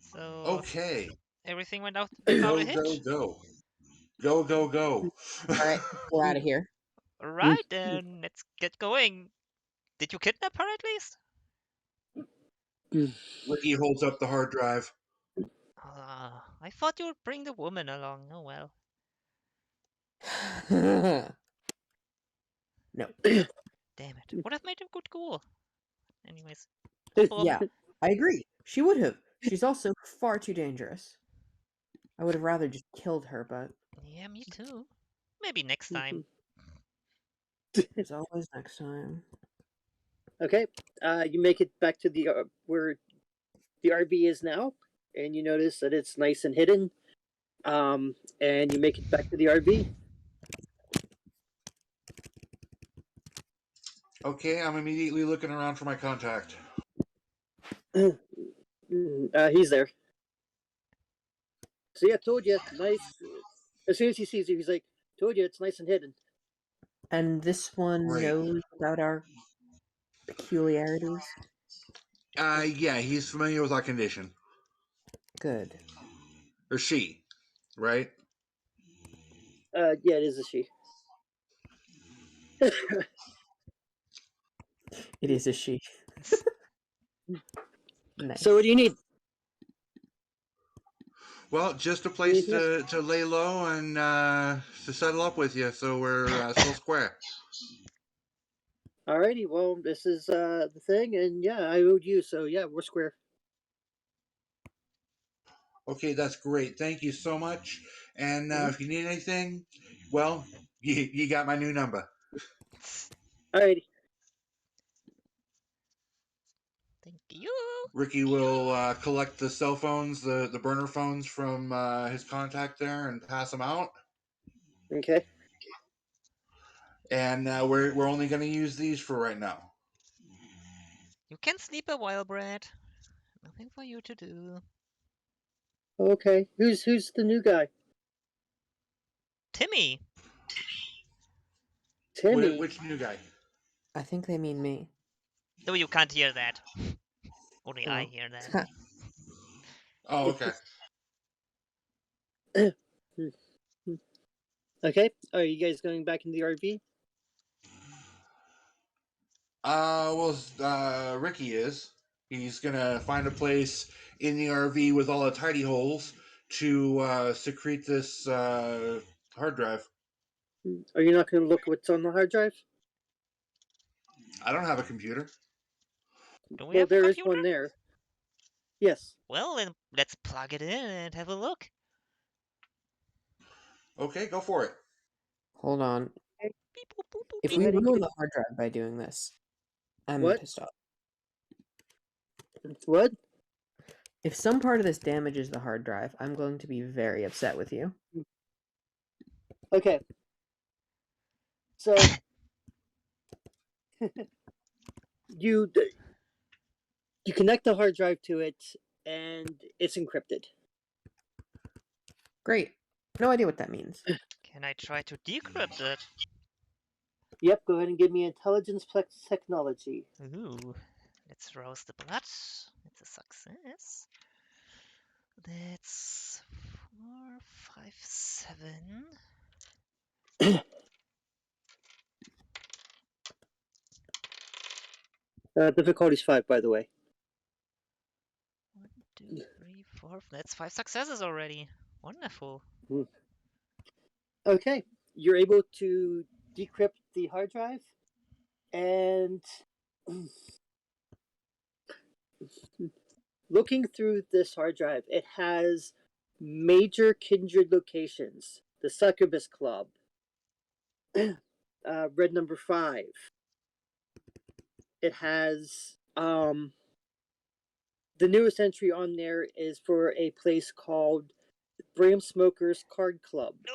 So Okay. everything went out without a Go, go, hitch. go. Go, go, go. All right, we're out of here. All right, then let's get going. Did you kidnap her at least? Ricky holds up the hard drive. I thought you would bring the woman along. Oh well. No. Damn it. Would have made a good ghoul. Anyways. Couple Yeah, I agree. She would have. She's also far too dangerous. I would have rather just killed her, but Yeah, me too. Maybe next time. there's always next time. Okay. You make it back to the where the RV is now, and you notice that it's nice and hidden. And you make it back to the RV. Okay, I'm immediately looking around for my contact. He's there. See, I told you, nice. As soon as he sees you, he's like, "Told you, it's nice and hidden." And this one Right. knows about our peculiarities. Yeah, he's familiar with our condition. Good. Or she, right? Yeah, it is a she. It is a she. Nice. So, what do you need? Well, just a place Anything else? to lay low and to settle up with you, so we're still square. Alrighty, well, this is the thing, and yeah, I owed you, so yeah, we're square. Okay, that's great. Thank you so much. And Mhm. if you need anything, well, you got my new number. Alrighty. Thank you. Ricky will collect the cell phones, the burner phones from his contact there, and pass them out. Okay. And we're only going to use these for right now. You can sleep a while, Brad. Nothing for you to do. Okay. Who's the new guy? Timmy. Timmy. Which new guy? I think they mean me. No, you can't hear that. Only I Oh. hear that. Oh, okay. Okay. Are you guys going back in the RV? Ricky is. He's gonna find a place in the RV with all the tidy holes to secrete this hard drive. Are you not going to look what's on the hard drive? I don't have a computer. Do we Well, have a there is computer? one there. Yes. Well, then let's plug it in and have a look. Okay, go for it. Hold on. Beep, boop, boop, boop, If Go we ahead and ruin give the hard drive by doing this, I'm What? pissed off. What? If some part of this damages the hard drive, I'm going to be very upset with you. Okay. So you you connect the hard drive to it, and it's encrypted. Great. No idea what that means. Can I try to decrypt it? Yep. Go ahead and give me intelligence plus technology. Ooh. Let's rouse the blood. It's a success. That's 4, 5, 7. Difficulty's 5, by the way. 1, 2, 3, 4. That's 5 successes already. Wonderful. Okay. You're able to decrypt the hard drive, and looking through this hard drive, it has major kindred locations: the Succubus Club, Red Number 5. It has the newest entry on there is for a place called Bram Smoker's Card Club. No!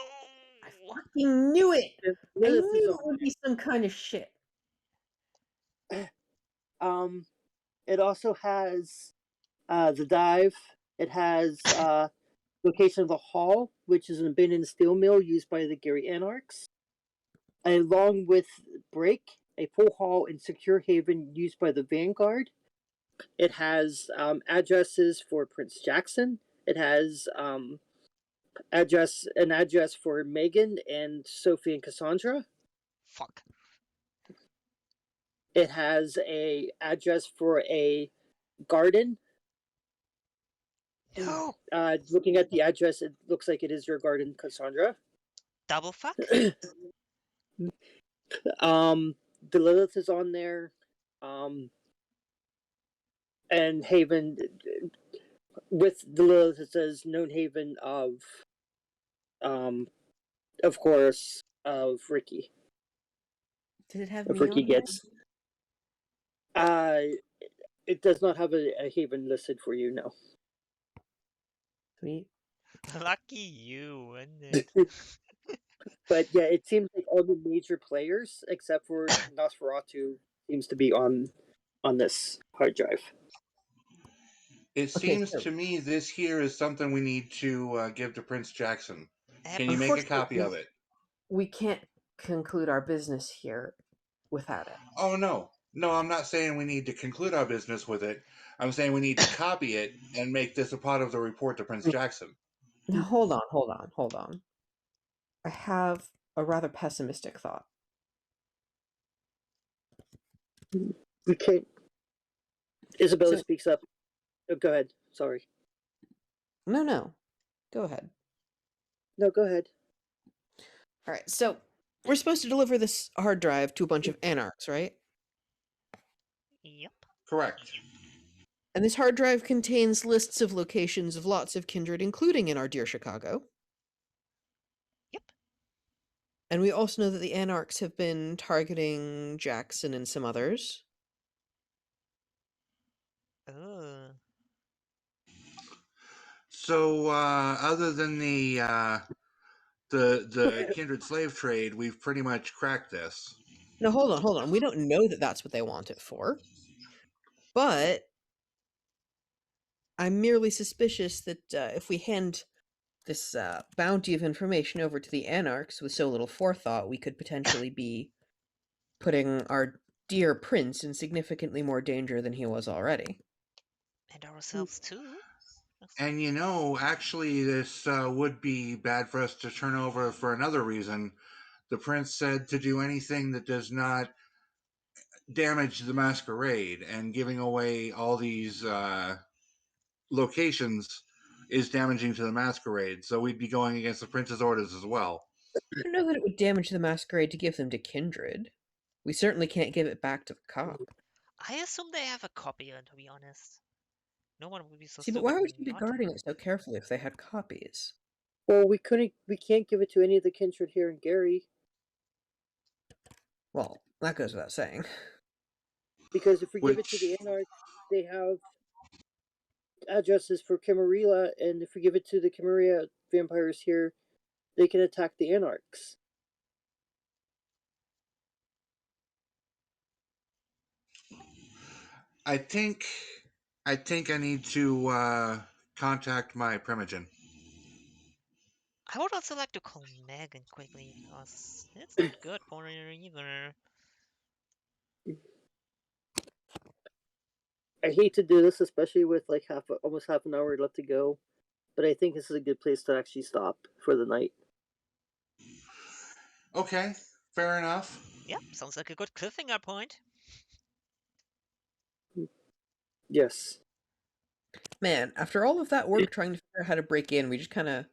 Fucking knew it! I Lilith is knew on it would be some kind of shit. It also has the dive. It has location of the hall, which is an abandoned steel mill used by the Gary Anarchs, along with break, a pool hall and secure haven used by the Vanguard. It has addresses for Prince Jackson. It has an address for Megan and Sophie and Cassandra. Fuck. It has a address for a garden. No! Looking at the address, it looks like it is your garden, Cassandra. Double fuck? The Lilith is on there. And Haven, with the Lilith, it says known haven of course, of Ricky. Did it have If me Ricky on here? gets, it does not have a haven listed for you, no. Sweet. Lucky you, isn't it? But yeah, it seems like all the major players, except for Nosferatu, seems to be on this hard drive. It Okay, seems so to me this here is something we need to give to Prince Jackson. Can you make a copy unfortunately, of it? we can't conclude our business here without it. Oh, no. No, I'm not saying we need to conclude our business with it. I'm saying we need to copy it and make this a part of the report to Prince Jackson. Now, hold on. I have a rather pessimistic thought. Okay. Isabella So- speaks up. Oh, go ahead. Sorry. No. Go ahead. No, go ahead. All right, so we're supposed to deliver this hard drive to a bunch of anarchs, right? Yep. Correct. And this hard drive contains lists of locations of lots of kindred, including in our dear Chicago. Yep. And we also know that the anarchs have been targeting Jackson and some others. Oh. So, other than the kindred slave trade, we've pretty much cracked this. Now, hold on. We don't know that that's what they want it for. But I'm merely suspicious that if we hand this bounty of information over to the anarchs with so little forethought, we could potentially be putting our dear prince in significantly more danger than he was already. And ourselves too. And you know, actually, this would be bad for us to turn over for another reason. The prince said to do anything that does not damage the masquerade, and giving away all these locations is damaging to the masquerade. So we'd be going against the prince's orders as well. I don't know that it would damage the masquerade to give them to kindred. We certainly can't give it back to the cop. I assume they have a copy, to be honest. No one would be so See, but stupid why would you be not to. guarding it so carefully if they had copies? Well, we can't give it to any of the kindred here in Gary Well, that goes without saying. because if we give it to the Which, anarchs, they have addresses for Camarilla, and if we give it to the Camarilla vampires here, they can attack the anarchs. I think I need to contact my primogen. I would also like to call Megan quickly, because it's not good for her either. I hate to do this, especially with like almost half an hour left to go, but I think this is a good place to actually stop for the night. Okay, fair enough. Yep, sounds like a good cliffhanger point. Yes. Man, after all of that work trying to figure out how to break in, we just kind of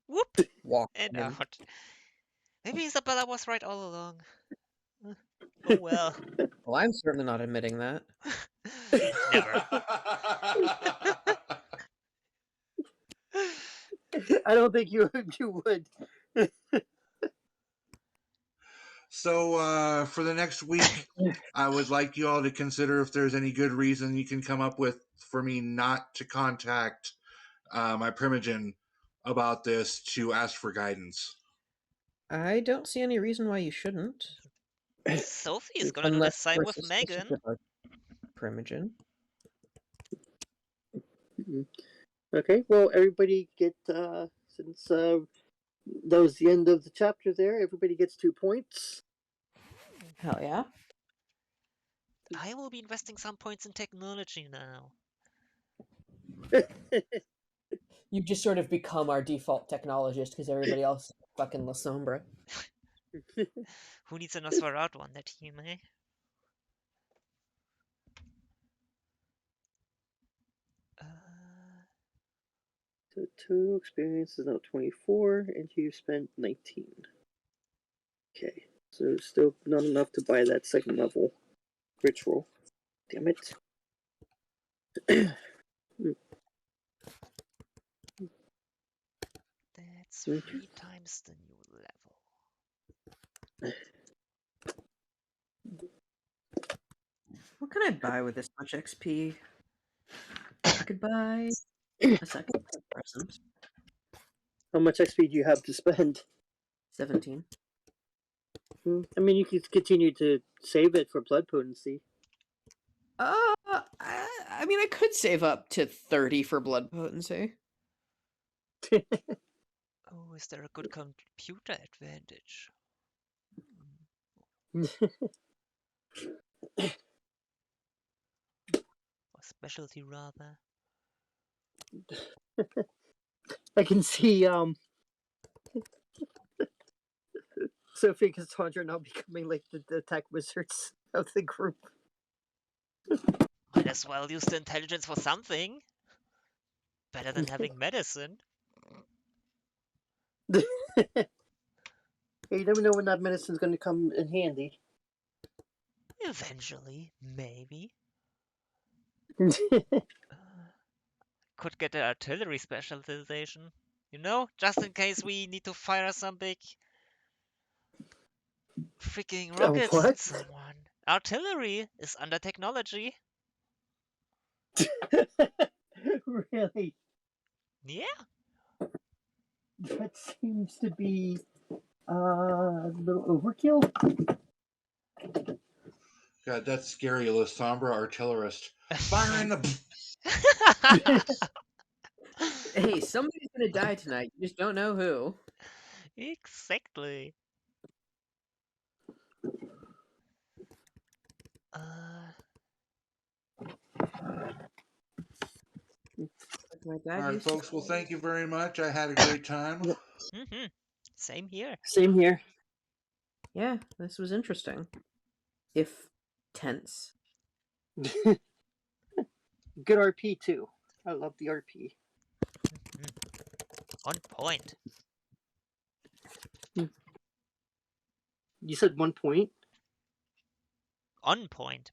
Whoop! walked And in. out. Maybe Isabella was right all along. Oh well. Well, I'm certainly not admitting that. Never. I don't think you would. So for the next week, I would like you all to consider if there's any good reason you can come up with for me not to contact my primogen about this to ask for guidance. I don't see any reason why you shouldn't. Sophie is gonna do the Unless same we're with suspicious Megan. of our primogen. Okay, well, everybody get since that was the end of the chapter. There, everybody gets 2 points. Hell yeah. I will be investing some points in technology now. You've just sort of become our default technologist because everybody else is fucking La Sombra. Who needs a Nosferatu on their team, eh? So total experience is now 24, and you spent 19. Okay, so still not enough to buy that second level ritual. Damn it. That's 3 times the new level. What can I buy with this much XP? I could buy a second present. How much XP do you have to spend? 17. I mean, you could continue to save it for blood potency. I mean, I could save up to 30 for blood potency. Oh, is there a good computer advantage? Or specialty, rather. I can see Sophie and Cassandra now becoming like the attack wizards of the group. Might as well use the intelligence for something. Better than having medicine. You never know when that medicine's going to come in handy. Eventually, maybe. Could get an artillery specialization. You know, just in case we need to fire some big freaking rockets what? at someone. Artillery is under technology. Really? Yeah. That seems to be a little overkill. God, that's scary. La Sombra artillerist. Fire in the. Hey, somebody's gonna die tonight. You just don't know who. Exactly. Uh, My All dad right, used to folks. Well, call thank you very much. I had a great time. Yep. mm-hmm. Same here. Same here. Yeah, this was interesting. If tense. Good RP too. I love the RP. Mhm. On point. You said 1 point? On point.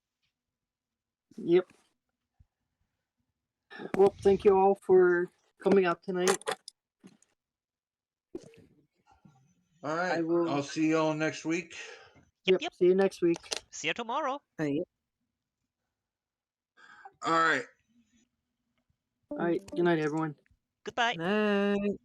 Yep. Well, thank you all for coming out tonight. All right. I will. I'll see you all next week. Yep. See you next week. See you tomorrow. Yeah. All right. All right. Good night, everyone. Goodbye. Night.